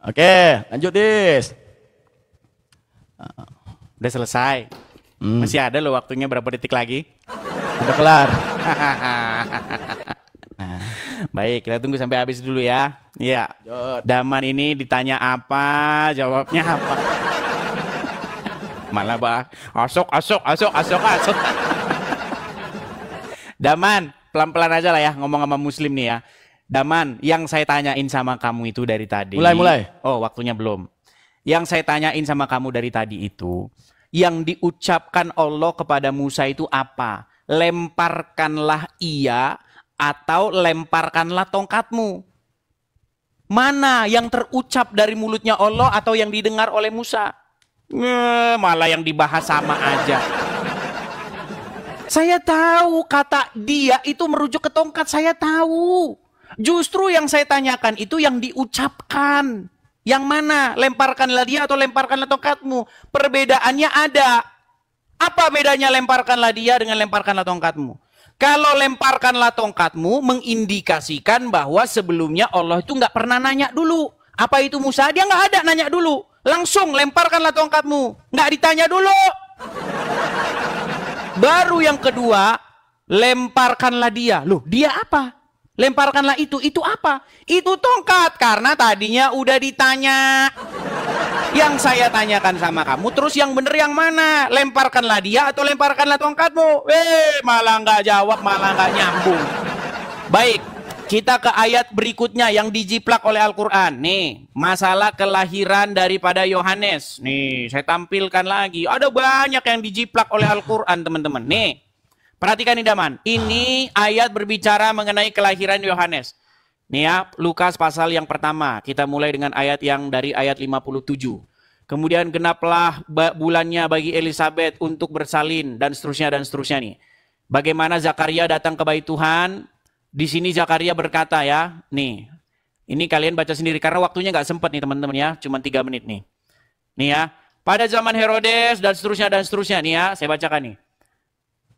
Oke, lanjut, Dis. Udah selesai. Masih ada loh waktunya, berapa detik lagi? Udah kelar. Baik, kita tunggu sampai habis dulu ya. Iya. Daman ini ditanya apa, jawabnya apa. Malah asok. Daman, pelan-pelan aja lah ya ngomong sama Muslim nih ya. Daman, yang saya tanyain sama kamu itu dari tadi. Mulai. Oh, waktunya belum. Yang saya tanyain sama kamu dari tadi itu, yang diucapkan Allah kepada Musa itu apa? Lemparkanlah iya atau lemparkanlah tongkatmu? Mana yang terucap dari mulutnya Allah atau yang didengar oleh Musa? Malah yang dibahas sama aja. Saya tahu kata dia itu merujuk ke tongkat, saya tahu. Justru yang saya tanyakan itu yang diucapkan. Yang mana? Lemparkanlah dia atau lemparkanlah tongkatmu? Perbedaannya ada. Apa bedanya lemparkanlah dia dengan lemparkanlah tongkatmu? Kalau lemparkanlah tongkatmu mengindikasikan bahwa sebelumnya Allah itu nggak pernah nanya dulu. Apa itu Musa? Dia nggak ada nanya dulu. Langsung lemparkanlah tongkatmu. Nggak ditanya dulu. Baru yang kedua, lemparkanlah dia. Loh, dia apa? Lemparkanlah itu apa? Itu tongkat, karena tadinya udah ditanya. Yang saya tanyakan sama kamu, terus yang bener yang mana? Lemparkanlah dia atau lemparkanlah tongkatmu? Malah nggak jawab, malah nggak nyambung. Baik, kita ke ayat berikutnya yang dijiplak oleh Al-Quran. Nih, masalah kelahiran daripada Yohanes. Nih, saya tampilkan lagi. Ada banyak yang dijiplak oleh Al-Quran, teman-teman. Nih. Perhatikan nih Daman, ini ayat berbicara mengenai kelahiran Yohanes. Nih ya, Lukas pasal yang pertama, kita mulai dengan ayat yang dari ayat 57. Kemudian genaplah bulannya bagi Elizabeth untuk bersalin dan seterusnya nih. Bagaimana Zakaria datang ke bait Tuhan, di sini Zakaria berkata ya, nih, ini kalian baca sendiri karena waktunya nggak sempat nih teman-teman ya, cuma 3 menit nih. Nih ya, pada zaman Herodes dan seterusnya nih ya, saya bacakan nih.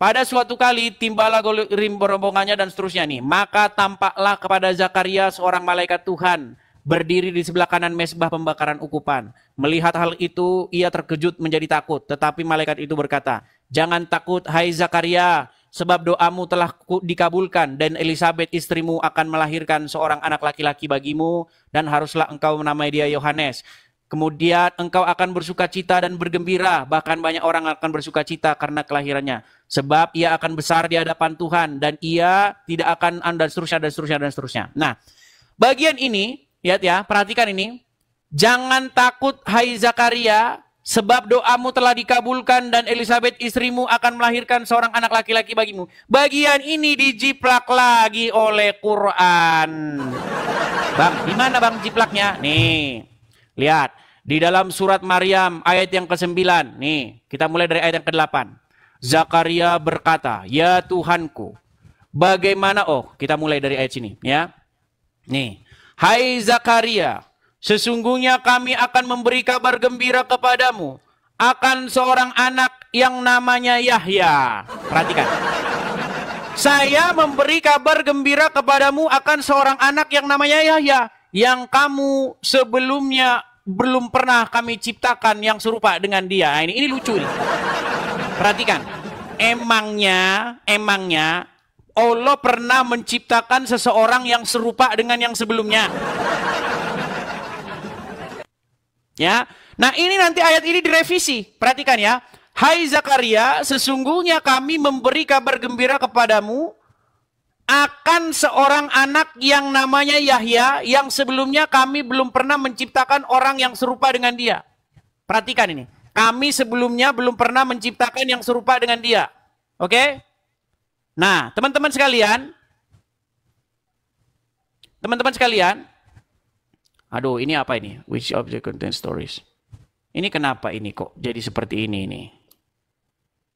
Pada suatu kali timbalah rombongannya dan seterusnya nih. Maka tampaklah kepada Zakaria seorang malaikat Tuhan berdiri di sebelah kanan mezbah pembakaran ukupan. Melihat hal itu ia terkejut menjadi takut. Tetapi malaikat itu berkata, jangan takut hai Zakaria, sebab doamu telah dikabulkan dan Elizabeth istrimu akan melahirkan seorang anak laki-laki bagimu dan haruslah engkau menamai dia Yohanes. Kemudian engkau akan bersukacita dan bergembira, bahkan banyak orang akan bersukacita karena kelahirannya. Sebab ia akan besar di hadapan Tuhan dan ia tidak akan dan seterusnya. Nah, bagian ini, lihat ya, perhatikan ini. Jangan takut hai Zakaria, sebab doamu telah dikabulkan dan Elizabeth istrimu akan melahirkan seorang anak laki-laki bagimu. Bagian ini dijiplak lagi oleh Quran. Bang, di mana Bang jiplaknya? Nih, lihat. Di dalam surat Maryam ayat yang ke-9. Nih, kita mulai dari ayat yang ke-8. Zakaria berkata, ya Tuhanku, bagaimana, kita mulai dari ayat sini ya. Nih, hai Zakaria, sesungguhnya kami akan memberi kabar gembira kepadamu akan seorang anak yang namanya Yahya. Perhatikan. Saya memberi kabar gembira kepadamu akan seorang anak yang namanya Yahya, yang kamu sebelumnya belum pernah kami ciptakan yang serupa dengan dia. Nah, ini lucu nih. Perhatikan. Emangnya Allah pernah menciptakan seseorang yang serupa dengan yang sebelumnya. Ya. Nah ini nanti ayat ini direvisi. Perhatikan ya. Hai Zakaria, sesungguhnya kami memberi kabar gembira kepadamu akan seorang anak yang namanya Yahya, yang sebelumnya kami belum pernah menciptakan orang yang serupa dengan dia. Perhatikan ini. Kami sebelumnya belum pernah menciptakan yang serupa dengan dia. Oke? Nah, teman-teman sekalian. Aduh, ini apa ini? Which object contains stories? Ini kenapa ini kok jadi seperti ini?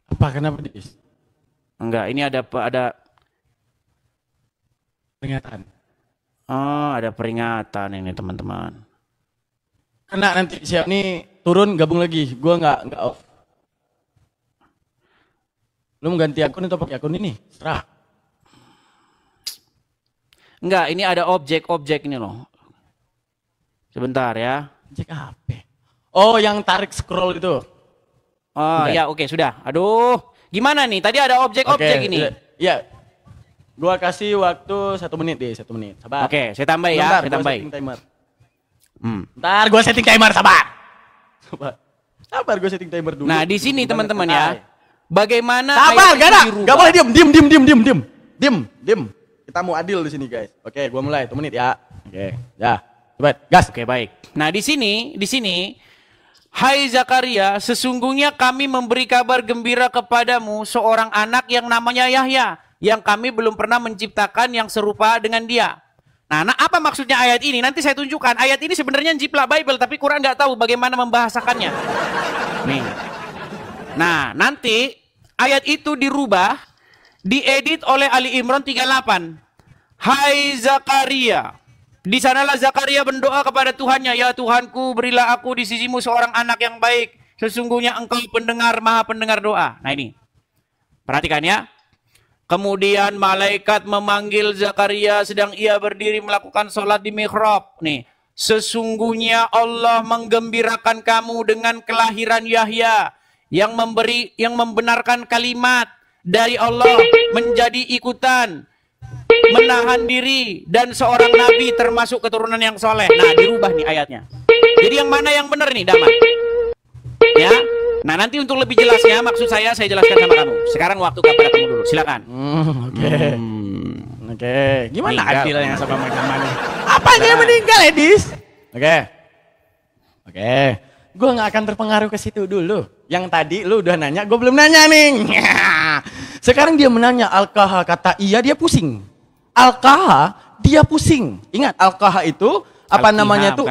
Apa kenapa, Dis? Enggak, ini ada Peringatan. Oh, ada peringatan ini, teman-teman. Kena nanti siap nih turun gabung lagi. Gua nggak off. Lu mau ganti akun atau pakai akun ini? Serah. Enggak, ini ada objek-objek ini loh. Sebentar ya. Objek apa? Oh, yang tarik scroll itu. Oh, ya oke, sudah. Aduh, gimana nih? Tadi ada objek-objek ini. Iya. Gua kasih waktu 1 menit deh, 1 menit. Sabar. Oke, saya tambah ya, Bentar, saya tambah. Ntar gue setting timer, sabar, gue setting timer dulu. Nah di sini teman-teman ya, bagaimana sabar, ayat gak boleh diem. Kita mau adil di sini guys. Oke, gue mulai, 1 menit ya. Oke, ya, coba gas. Oke baik. Nah di sini, Hai Zakaria, sesungguhnya kami memberi kabar gembira kepadamu seorang anak yang namanya Yahya, yang kami belum pernah menciptakan yang serupa dengan dia. Nah, apa maksudnya ayat ini? Nanti saya tunjukkan. Ayat ini sebenarnya jiplak Bible, tapi Quran nggak tahu bagaimana membahasakannya. Nih. Nah, nanti ayat itu dirubah, diedit oleh Ali Imran 38. Hai Zakaria. Di sanalah Zakaria berdoa kepada Tuhannya, ya Tuhanku, berilah aku di sisimu seorang anak yang baik. Sesungguhnya Engkau pendengar, maha pendengar doa. Nah ini. Perhatikan ya. Kemudian malaikat memanggil Zakaria sedang ia berdiri melakukan sholat di mihrab. Nih, sesungguhnya Allah menggembirakan kamu dengan kelahiran Yahya yang membenarkan kalimat dari Allah menjadi ikutan, menahan diri dan seorang nabi termasuk keturunan yang soleh. Nah, dirubah nih ayatnya. Jadi yang mana yang benar nih, Daman? Ya. Nah nanti untuk lebih jelasnya maksud saya jelaskan sama kamu. Sekarang waktu kepada kamu dulu, silakan. Oke. Gimana meninggal. Adilnya sama Mani? Apanya yang meninggal, Edis? Oke. Gue nggak akan terpengaruh ke situ dulu. Yang tadi lu udah nanya, gue belum nanya nih. Sekarang dia menanya Al-Qaha, kata iya dia pusing. Al-Qaha dia pusing. Ingat Al-Qaha itu apa namanya tuh?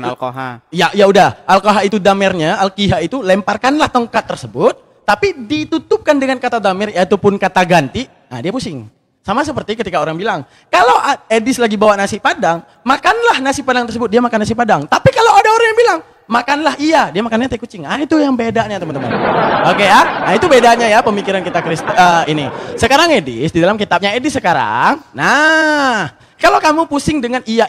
Ya udah, Al-Qaha itu damernya, Al-Qiha itu lemparkanlah tongkat tersebut, tapi ditutupkan dengan kata damer yaitu pun kata ganti. Nah, dia pusing. Sama seperti ketika orang bilang, kalau Edis lagi bawa nasi padang, makanlah nasi padang tersebut, dia makan nasi padang. Tapi kalau ada orang yang bilang, makanlah iya, dia makannya teh kucing. Ah, itu yang bedanya, teman-teman. Oke ya? Nah, itu bedanya ya pemikiran kita ini. Sekarang Edis, di dalam kitabnya Edis sekarang, nah, kalau kamu pusing dengan iya,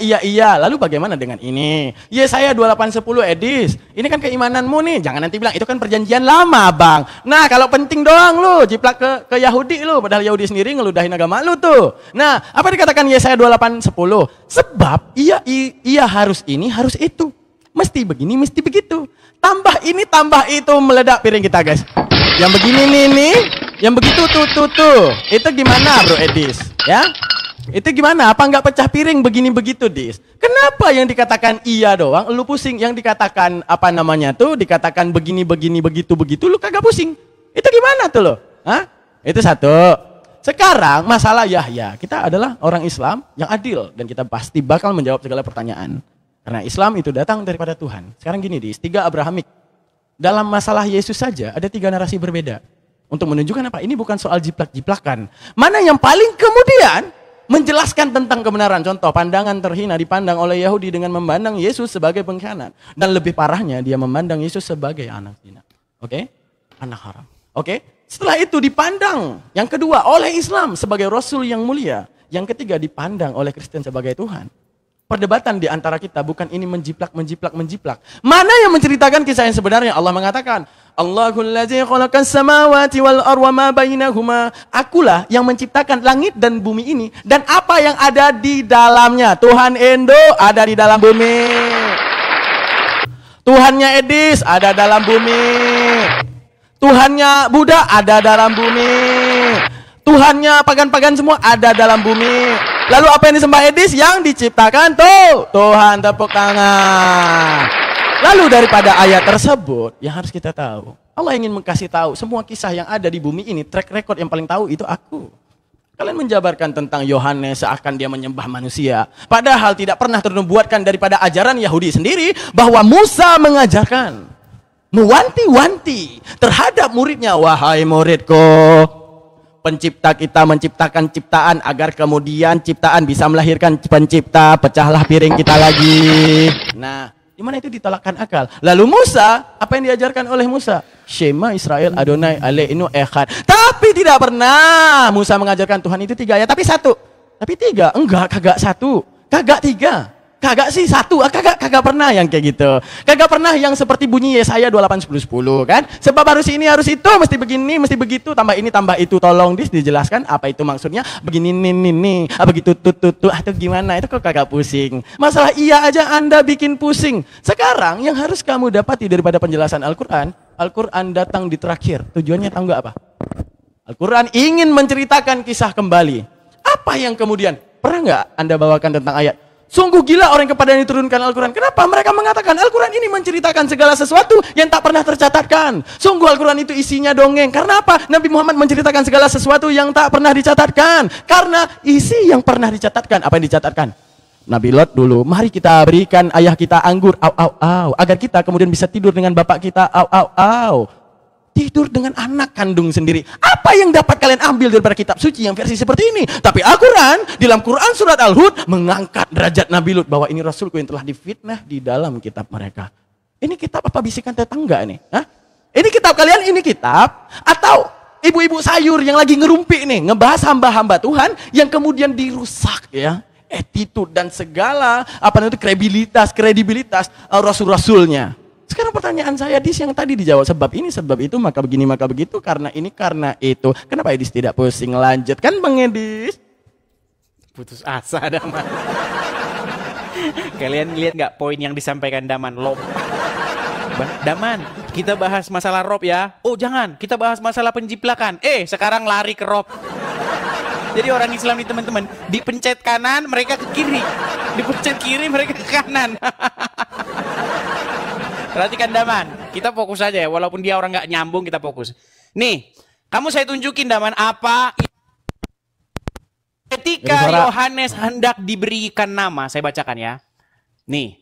lalu bagaimana dengan ini? Yesaya 28:10 Edis. Ini kan keimananmu nih. Jangan nanti bilang itu kan perjanjian lama, Bang. Nah, kalau penting doang lu jiplak ke Yahudi lu, padahal Yahudi sendiri ngeludahin agama lu tuh. Nah, apa dikatakan Yesaya 28:10? Sebab iya harus ini, harus itu. Mesti begini, mesti begitu. Tambah ini, tambah itu, meledak piring kita, guys. Yang begini nih, yang begitu tuh. Itu gimana, Bro Edis? Ya? Itu gimana? Apa nggak pecah piring begini begitu, Dis? Kenapa yang dikatakan iya doang, lu pusing? Yang dikatakan apa namanya tuh, dikatakan begini begitu, lu kagak pusing? Itu gimana tuh lo? Hah? Itu satu. Sekarang masalah Yahya, kita adalah orang Islam yang adil dan kita pasti bakal menjawab segala pertanyaan. Karena Islam itu datang daripada Tuhan. Sekarang gini, Dis, 3 Abrahamik. Dalam masalah Yesus saja ada 3 narasi berbeda. Untuk menunjukkan apa? Ini bukan soal jiplak-jiplakan. Mana yang paling kemudian menjelaskan tentang kebenaran. Contoh, pandangan terhina dipandang oleh Yahudi dengan memandang Yesus sebagai pengkhianat. Dan lebih parahnya, dia memandang Yesus sebagai anak zina. Oke? Anak haram. Oke? Setelah itu dipandang, yang kedua, oleh Islam sebagai Rasul yang mulia. Yang ketiga, dipandang oleh Kristen sebagai Tuhan. Perdebatan di antara kita bukan ini menjiplak. Mana yang menceritakan kisah yang sebenarnya? Allah mengatakan, Allahul ladzi khalaqas samawati wal arda wa ma bainahuma. Akulah yang menciptakan langit dan bumi ini dan apa yang ada di dalamnya. Tuhan Endo ada di dalam bumi. Tuhannya Edis ada dalam bumi. Tuhannya Buddha ada dalam bumi. Tuhannya pagan-pagan semua ada dalam bumi. Lalu apa yang disembah Edis? Yang diciptakan tuh Tuhan, tepuk tangan. Lalu daripada ayat tersebut, yang harus kita tahu, Allah ingin mengkasih tahu semua kisah yang ada di bumi ini, track record yang paling tahu itu aku. Kalian menjabarkan tentang Yohanes seakan dia menyembah manusia. Padahal tidak pernah ternubuatkan daripada ajaran Yahudi sendiri bahwa Musa mengajarkan, mewanti-wanti terhadap muridnya, wahai muridku, pencipta kita menciptakan ciptaan agar kemudian ciptaan bisa melahirkan pencipta, pecahlah piring kita lagi. Nah, di mana itu ditolakkan akal. Lalu Musa, apa yang diajarkan oleh Musa? Shema Israel Adonai Aleinu Echad. Tapi tidak pernah Musa mengajarkan Tuhan itu 3 ya, tapi 1. Tapi 3, enggak, kagak 1, kagak 3. Kagak sih 1, kagak pernah yang kayak gitu. Kagak pernah yang seperti bunyi Yesaya 28:10-10 kan. Sebab harus ini harus itu, mesti begini, mesti begitu, tambah ini tambah itu. Tolong dijelaskan apa itu maksudnya. Begini nih, begitu tuh atau gimana, itu kok kagak pusing. Masalah iya aja Anda bikin pusing. Sekarang yang harus kamu dapati daripada penjelasan Al-Qur'an, Al-Qur'an datang di terakhir. Tujuannya tahu nggak apa? Al-Qur'an ingin menceritakan kisah kembali. Apa yang kemudian pernah nggak Anda bawakan tentang ayat? Sungguh gila orang kepada yang diturunkan Al-Quran. Kenapa? Mereka mengatakan Al-Quran ini menceritakan segala sesuatu yang tak pernah tercatatkan. Sungguh Al-Quran itu isinya dongeng. Karena apa? Nabi Muhammad menceritakan segala sesuatu yang tak pernah dicatatkan. Karena isi yang pernah dicatatkan. Apa yang dicatatkan? Nabi Lot dulu, mari kita berikan ayah kita anggur, agar kita kemudian bisa tidur dengan bapak kita, tidur dengan anak kandung sendiri. Apa yang dapat kalian ambil daripada kitab suci yang versi seperti ini? Tapi Al-Quran, dalam Quran surat Al-Hud, mengangkat derajat Nabi Lut, bahwa ini Rasulku yang telah difitnah di dalam kitab mereka. Ini kitab apa bisikan tetangga nih? Hah? Ini kitab kalian, ini kitab? Atau ibu-ibu sayur yang lagi ngerumpi nih, ngebahas hamba-hamba Tuhan, yang kemudian dirusak ya, attitude dan segala, kredibilitas Rasul-Rasulnya. Sekarang pertanyaan saya, Dis, yang tadi dijawab sebab ini, sebab itu, maka begini, maka begitu, karena ini, karena itu. Kenapa Edis tidak pusing? Lanjut kan Bang Edis? Putus asa Daman. Kalian lihat nggak poin yang disampaikan Daman? Daman, kita bahas masalah Rob ya. Oh jangan, kita bahas masalah penjiplakan. Sekarang lari ke Rob. Jadi orang Islam nih teman-teman, dipencet kanan mereka ke kiri, dipencet kiri mereka ke kanan. Perhatikan Daman, kita fokus aja ya, walaupun dia orang nggak nyambung kita fokus. Nih, kamu saya tunjukin Daman apa ketika Yohanes hendak diberikan nama, saya bacakan ya. Nih,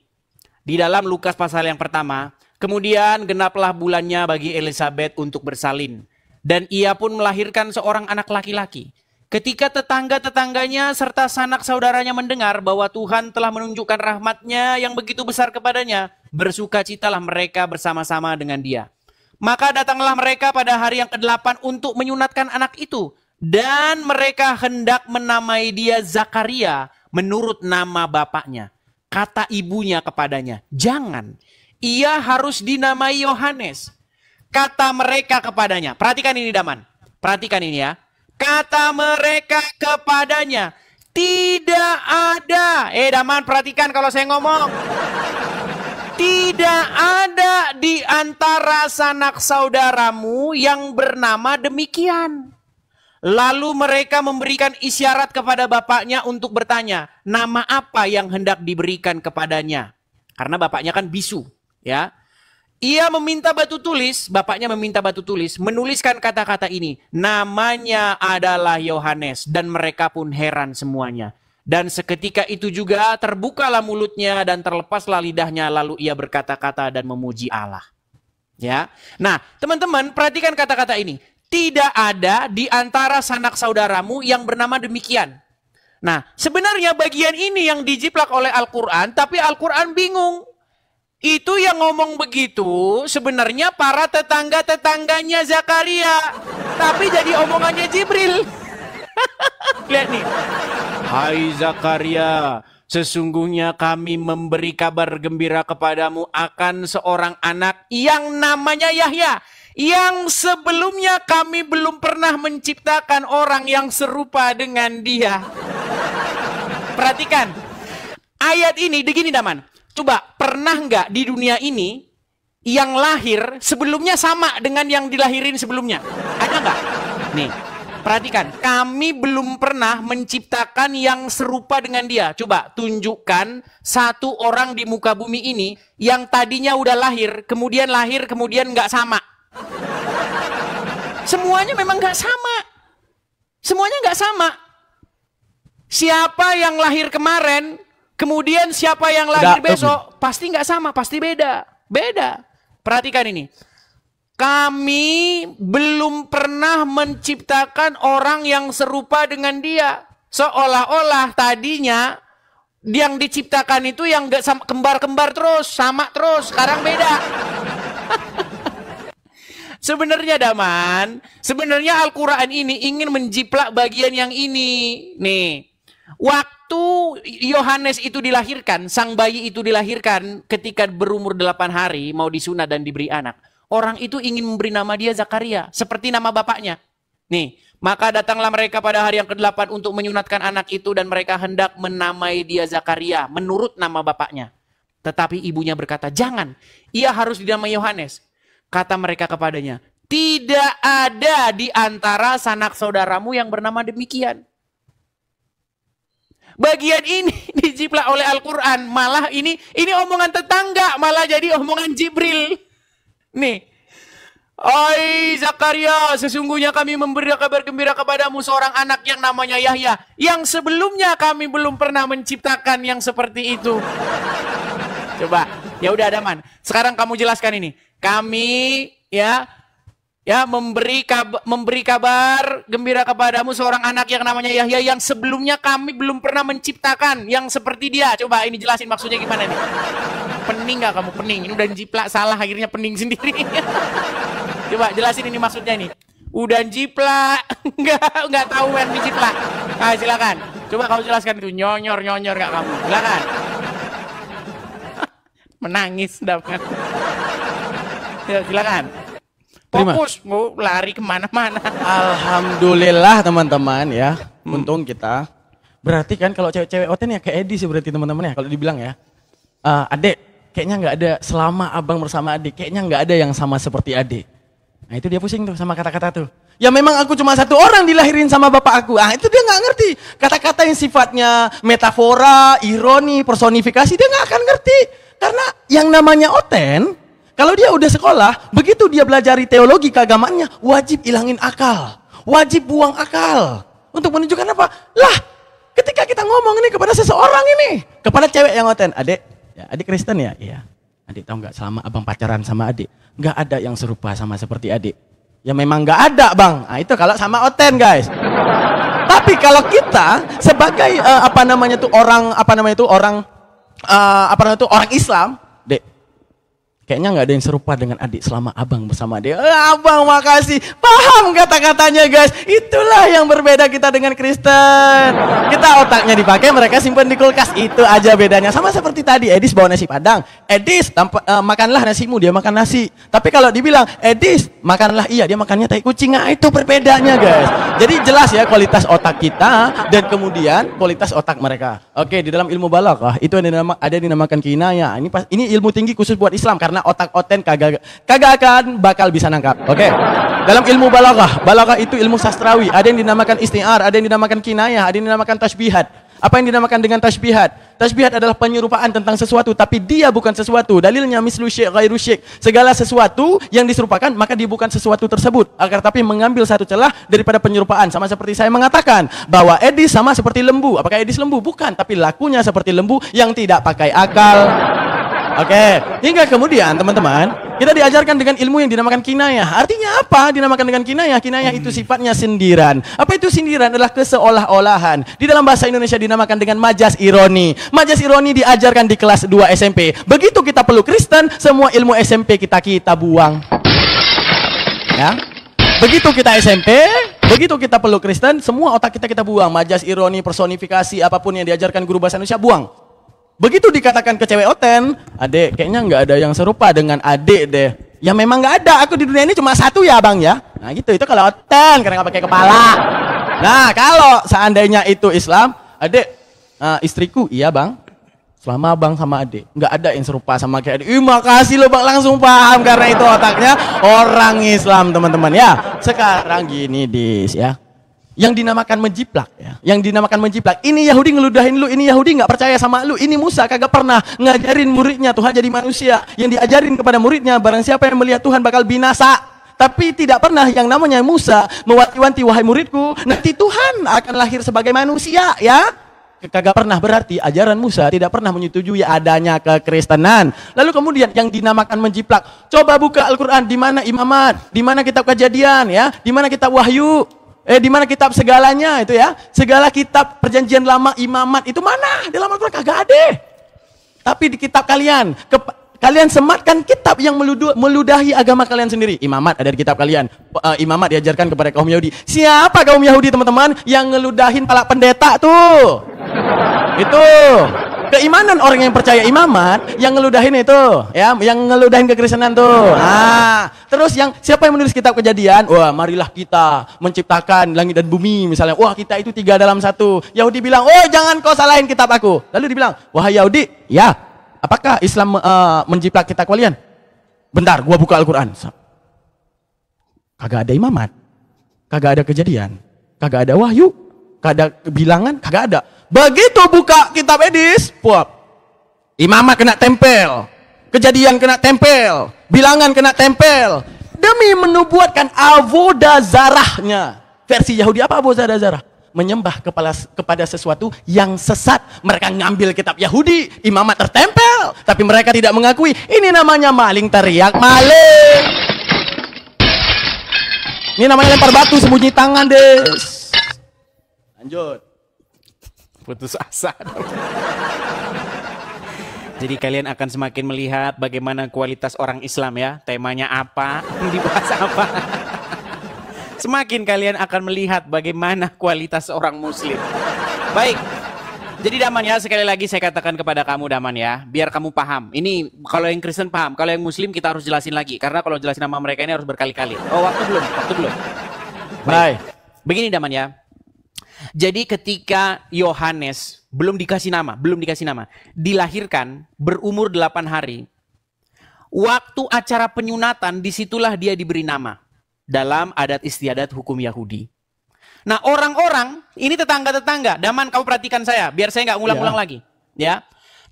di dalam Lukas pasal yang pertama, kemudian genaplah bulannya bagi Elizabeth untuk bersalin, dan ia pun melahirkan seorang anak laki-laki. Ketika tetangga-tetangganya serta sanak saudaranya mendengar bahwa Tuhan telah menunjukkan rahmat-Nya yang begitu besar kepadanya, bersukacitalah mereka bersama-sama dengan dia. Maka datanglah mereka pada hari yang ke-8 untuk menyunatkan anak itu. Dan mereka hendak menamai dia Zakaria menurut nama bapaknya. Kata ibunya kepadanya, jangan, ia harus dinamai Yohanes. Kata mereka kepadanya, perhatikan ini Daman, perhatikan ini ya. Kata mereka kepadanya, tidak ada. Daman perhatikan kalau saya ngomong. Tidak ada di antara sanak saudaramu yang bernama demikian. Lalu mereka memberikan isyarat kepada bapaknya untuk bertanya, nama apa yang hendak diberikan kepadanya? Karena bapaknya kan bisu, ya. Ia meminta batu tulis, bapaknya meminta batu tulis, menuliskan kata-kata ini. Namanya adalah Yohanes, dan mereka pun heran semuanya. Dan seketika itu juga terbukalah mulutnya dan terlepaslah lidahnya, lalu ia berkata-kata dan memuji Allah. Ya. Nah, teman-teman, perhatikan kata-kata ini. Tidak ada di antara sanak saudaramu yang bernama demikian. Nah, sebenarnya bagian ini yang dijiplak oleh Al-Quran, tapi Al-Quran bingung. Itu yang ngomong begitu sebenarnya para tetangga-tetangganya Zakaria. Tapi jadi omongannya Jibril. Lihat nih. Hai Zakaria, sesungguhnya kami memberi kabar gembira kepadamu akan seorang anak yang namanya Yahya. Yang sebelumnya kami belum pernah menciptakan orang yang serupa dengan dia. Perhatikan. Ayat ini begini Daman. Coba, pernah nggak di dunia ini yang lahir sebelumnya sama dengan yang dilahirin sebelumnya? Ada nggak? Nih, perhatikan. Kami belum pernah menciptakan yang serupa dengan dia. Coba tunjukkan satu orang di muka bumi ini yang tadinya udah lahir, kemudian nggak sama. Semuanya memang nggak sama. Semuanya nggak sama. Siapa yang lahir kemarin, kemudian siapa yang lahir besok, pasti nggak sama, pasti beda. Beda. Perhatikan ini. Kami belum pernah menciptakan orang yang serupa dengan dia. Seolah-olah tadinya yang diciptakan itu yang gak sama, kembar-kembar terus, sama terus, sekarang beda. Sebenarnya Daman, sebenarnya Al-Quran ini ingin menjiplak bagian yang ini. Nih, waktu Yohanes itu dilahirkan, sang bayi itu dilahirkan ketika berumur 8 hari, mau disunat dan diberi anak. Orang itu ingin memberi nama dia Zakaria, seperti nama bapaknya. Nih, maka datanglah mereka pada hari yang ke-8 untuk menyunatkan anak itu dan mereka hendak menamai dia Zakaria, menurut nama bapaknya. Tetapi ibunya berkata, jangan, ia harus dinamai Yohanes. Kata mereka kepadanya, tidak ada di antara sanak saudaramu yang bernama demikian. Bagian ini dijiplak oleh Al-Quran, malah ini omongan tetangga, malah jadi omongan Jibril. Nih, oi Zakaria, sesungguhnya kami memberi kabar gembira kepadamu seorang anak yang namanya Yahya, yang sebelumnya kami belum pernah menciptakan yang seperti itu. Coba, ya udah Daman. Sekarang kamu jelaskan ini. Kami ya memberi kabar gembira kepadamu seorang anak yang namanya Yahya, yang sebelumnya kami belum pernah menciptakan yang seperti dia. Coba ini jelasin maksudnya gimana nih? Pening gak kamu? Pening. Ini udah jiplak salah akhirnya pening sendiri. Coba jelasin ini maksudnya nih. Udah jiplak, nggak tahu yang dijiplak. Nah, silakan. Coba kamu jelaskan itu. Nyonyor gak kamu? Silakan. Menangis dapat. Ya, silakan. Fokus, mau lari kemana-mana. Alhamdulillah teman-teman ya. Untung kita. Berarti kan kalau cewek-cewek oten ya kayak Edi sih berarti teman-teman ya. Kalau dibilang ya. Adek, kayaknya nggak ada selama abang bersama adik. Kayaknya nggak ada yang sama seperti adik. Nah itu dia pusing tuh sama kata-kata tuh. Ya memang aku cuma satu orang dilahirin sama bapak aku. Itu dia nggak ngerti. Kata-kata yang sifatnya metafora, ironi, personifikasi dia nggak akan ngerti. Karena yang namanya oten, kalau dia udah sekolah, begitu dia belajar teologi keagamaannya, wajib ilangin akal. Wajib buang akal. Untuk menunjukkan apa? Lah, ketika kita ngomong ini kepada seseorang ini, kepada cewek yang oten, adek, ya, adik Kristen ya? Iya. Adik tahu nggak selama abang pacaran sama adik, nggak ada yang serupa sama seperti adik. Ya memang nggak ada bang. Nah, itu kalau sama oten guys. Tapi kalau kita sebagai orang Islam, dek, kayaknya nggak ada yang serupa dengan adik selama abang bersama dia. Abang makasih, paham kata-katanya guys. Itulah yang berbeda kita dengan Kristen. Kita otaknya dipakai, mereka simpan di kulkas. Itu aja bedanya. Sama seperti tadi, Edis bawa nasi padang. Edis makanlah nasimu, dia makan nasi. Tapi kalau dibilang Edis makanlah, iya dia makannya tai kucing. Nah, itu perbedaannya guys. Jadi jelas ya kualitas otak kita dan kemudian kualitas otak mereka. Oke, di dalam ilmu balaghah itu ada dinamakan kinayah. Ini ilmu tinggi khusus buat Islam karena otak oten kagak akan bakal bisa nangkap. Oke. Dalam ilmu balaghah itu ilmu sastrawi. Ada yang dinamakan isti'ar, ada yang dinamakan kinayah, ada yang dinamakan tashbihat. Apa yang dinamakan dengan tashbihat? Tashbihat adalah penyerupaan tentang sesuatu tapi dia bukan sesuatu. Dalilnya mislu syai' ghairu syai'. Segala sesuatu yang diserupakan maka dia bukan sesuatu tersebut. Agar tapi mengambil satu celah daripada penyerupaan. Sama seperti saya mengatakan bahwa Edis sama seperti lembu. Apakah Edis lembu? Bukan, tapi lakunya seperti lembu yang tidak pakai akal. Oke, hingga kemudian teman-teman kita diajarkan dengan ilmu yang dinamakan kinayah. Artinya apa dinamakan dengan kinayah? Kinayah itu sifatnya sindiran. Apa itu sindiran? Adalah keseolah-olahan. Di dalam bahasa Indonesia dinamakan dengan majas ironi. Majas ironi diajarkan di kelas 2 SMP. Begitu kita peluk Kristen, semua ilmu SMP kita buang. Ya. Begitu kita SMP, begitu kita peluk Kristen, semua otak kita buang. Majas ironi, personifikasi, apapun yang diajarkan guru bahasa Indonesia buang. Begitu dikatakan ke cewek oten, adek kayaknya nggak ada yang serupa dengan adek deh. Ya memang nggak ada, aku di dunia ini cuma satu ya bang ya. Nah gitu, itu kalau oten karena nggak pakai kepala. Nah kalau seandainya itu Islam, adek istriku, iya bang. Selama abang sama adik, nggak ada yang serupa sama kayak adik. Makasih lo bang, langsung paham karena itu otaknya orang Islam teman-teman ya. Sekarang gini Dis ya, yang dinamakan menjiplak ya, yang dinamakan menjiplak. Ini Yahudi ngeludahin lu, ini Yahudi nggak percaya sama lu, ini Musa kagak pernah ngajarin muridnya Tuhan jadi manusia. Yang diajarin kepada muridnya, barang siapa yang melihat Tuhan bakal binasa. Tapi tidak pernah yang namanya Musa mewanti-wanti, wahai muridku, nanti Tuhan akan lahir sebagai manusia ya. Kagak pernah, berarti ajaran Musa tidak pernah menyetujui adanya kekristenan. Lalu kemudian yang dinamakan menjiplak. Coba buka Al-Quran, di mana imamat, di mana kitab Kejadian ya, di mana kitab Wahyu, di mana kitab segalanya itu ya. Segala kitab perjanjian lama imamat itu mana? Di dalam Al-Quran kagak ada. Tapi di kitab kalian, kalian sematkan kitab yang meludahi agama kalian sendiri. Imamat ada di kitab kalian. Imamat diajarkan kepada kaum Yahudi. Siapa kaum Yahudi teman-teman yang ngeludahin pala pendeta tuh? Itu keimanan orang yang percaya imamat, yang ngeludahin itu ya, yang ngeludahin kekristenan tuh. Terus yang siapa yang menulis kitab Kejadian? Wah, marilah kita menciptakan langit dan bumi misalnya. Wah, kita itu 3 dalam 1. Yahudi bilang, "Oh, jangan kau salahin kitab aku." Lalu dibilang, "Wahai Yahudi, ya, apakah Islam menjiplak kitab kalian?" Bentar, gua buka Al-Quran. Kagak ada imamat, kagak ada Kejadian, kagak ada Wahyu, kagak ada bilangan, kagak ada. Begitu buka kitab Edis, puap, imamat kena tempel, Kejadian kena tempel, bilangan kena tempel, demi menubuatkan avodah zarahnya. Versi Yahudi apa avodah zarah? Menyembah kepada sesuatu yang sesat. Mereka ngambil kitab Yahudi, imamat tertempel, tapi mereka tidak mengakui. Ini namanya maling teriak maling. Ini namanya lempar batu sembunyi tangan, Des. Lanjut. Putus asa. Jadi kalian akan semakin melihat bagaimana kualitas orang Islam ya. Temanya apa, dibahas apa. Semakin kalian akan melihat bagaimana kualitas orang Muslim. Baik. Jadi Daman ya, sekali lagi saya katakan kepada kamu Daman ya, biar kamu paham. Ini kalau yang Kristen paham, kalau yang Muslim kita harus jelasin lagi. Karena kalau jelasin nama mereka ini harus berkali-kali. Oh, waktu belum. Baik. Begini Daman ya. Jadi ketika Yohanes belum dikasih nama, dilahirkan berumur 8 hari. Waktu acara penyunatan disitulah dia diberi nama dalam adat istiadat hukum Yahudi. Nah orang-orang ini tetangga-tetangga, Daman kamu perhatikan saya, biar saya nggak ngulang-ulang lagi, ya.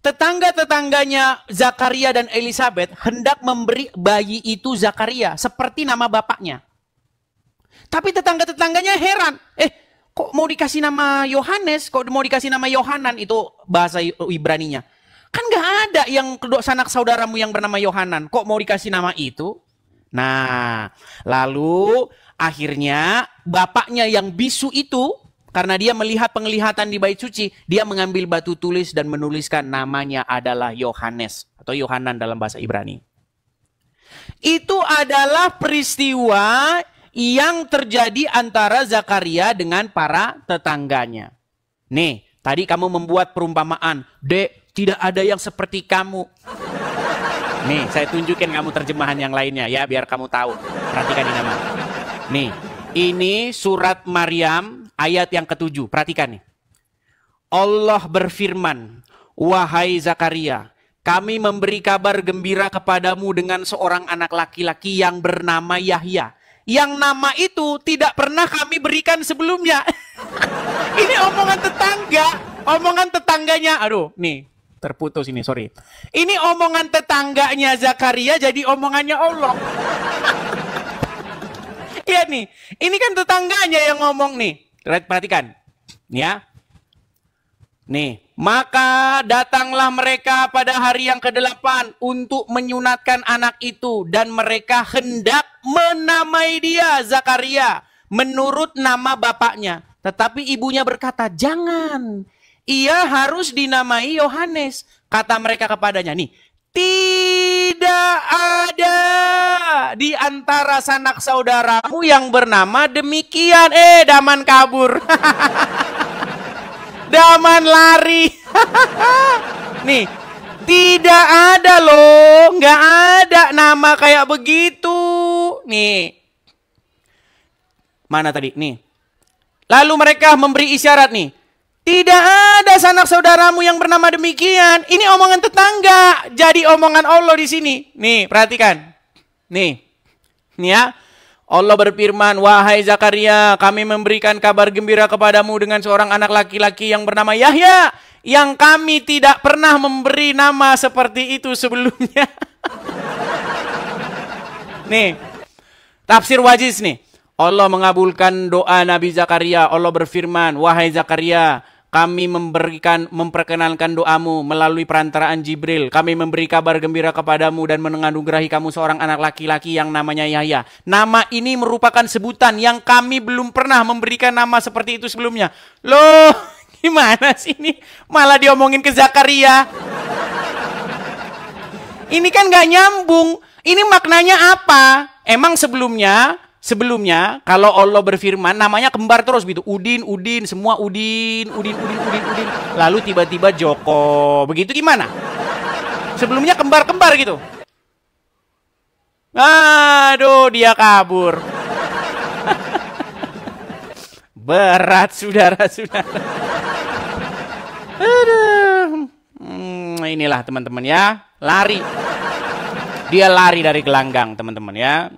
Tetangga-tetangganya Zakaria dan Elizabeth hendak memberi bayi itu Zakaria seperti nama bapaknya. Tapi tetangga-tetangganya heran, kok mau dikasih nama Yohanes, kok mau dikasih nama Yohanan, itu bahasa Ibraninya. Kan nggak ada yang kedua sanak saudaramu yang bernama Yohanan, kok mau dikasih nama itu? Nah, lalu akhirnya bapaknya yang bisu itu, karena dia melihat penglihatan di bait suci, dia mengambil batu tulis dan menuliskan namanya adalah Yohanes atau Yohanan dalam bahasa Ibrani. Itu adalah peristiwa yang terjadi antara Zakaria dengan para tetangganya. Nih, tadi kamu membuat perumpamaan, "Dek, tidak ada yang seperti kamu." Nih, saya tunjukin kamu terjemahan yang lainnya ya, biar kamu tahu. Perhatikan ini nama. Nih, ini surat Maryam ayat yang ke-7. Perhatikan nih. Allah berfirman, "Wahai Zakaria, kami memberi kabar gembira kepadamu dengan seorang anak laki-laki yang bernama Yahya. Yang nama itu tidak pernah kami berikan sebelumnya." Ini omongan tetangga, omongan tetangganya. Aduh, nih terputus ini, sorry. Ini omongan tetangganya Zakaria jadi omongannya Allah. Iya nih, ini kan tetangganya yang ngomong nih. Perhatikan, ya. Nih, maka datanglah mereka pada hari yang ke-8 untuk menyunatkan anak itu, dan mereka hendak menamai dia Zakaria menurut nama bapaknya. Tetapi ibunya berkata, "Jangan, ia harus dinamai Yohanes." Kata mereka kepadanya, nih, "Tidak ada di antara sanak saudaramu yang bernama demikian." Daman kabur. Daman lari. Nih, tidak ada loh, nggak ada nama kayak begitu. Nih, mana tadi? Nih, lalu mereka memberi isyarat nih, Tidak ada sanak saudaramu yang bernama demikian. Ini omongan tetangga. Jadi omongan Allah di sini. Nih, perhatikan. Nih ya. Allah berfirman, wahai Zakaria, kami memberikan kabar gembira kepadamu dengan seorang anak laki-laki yang bernama Yahya, yang kami tidak pernah memberi nama seperti itu sebelumnya. Nih, tafsir Wajiz nih. Allah mengabulkan doa Nabi Zakaria. Allah berfirman, wahai Zakaria, kami memperkenalkan doamu melalui perantaraan Jibril. Kami memberi kabar gembira kepadamu dan menganugerahi kamu seorang anak laki-laki yang namanya Yahya. Nama ini merupakan sebutan yang kami belum pernah memberikan nama seperti itu sebelumnya. Loh, gimana sih ini? Malah diomongin ke Zakaria. Ini kan gak nyambung. Ini maknanya apa? Emang sebelumnya kalau Allah berfirman namanya kembar terus gitu. Udin, semua Udin. Lalu tiba-tiba Joko. Begitu gimana? Sebelumnya kembar-kembar gitu. Aduh, dia kabur. Berat, saudara-saudara. Aduh. Inilah teman-teman ya. Lari. Dia lari dari gelanggang, teman-teman ya.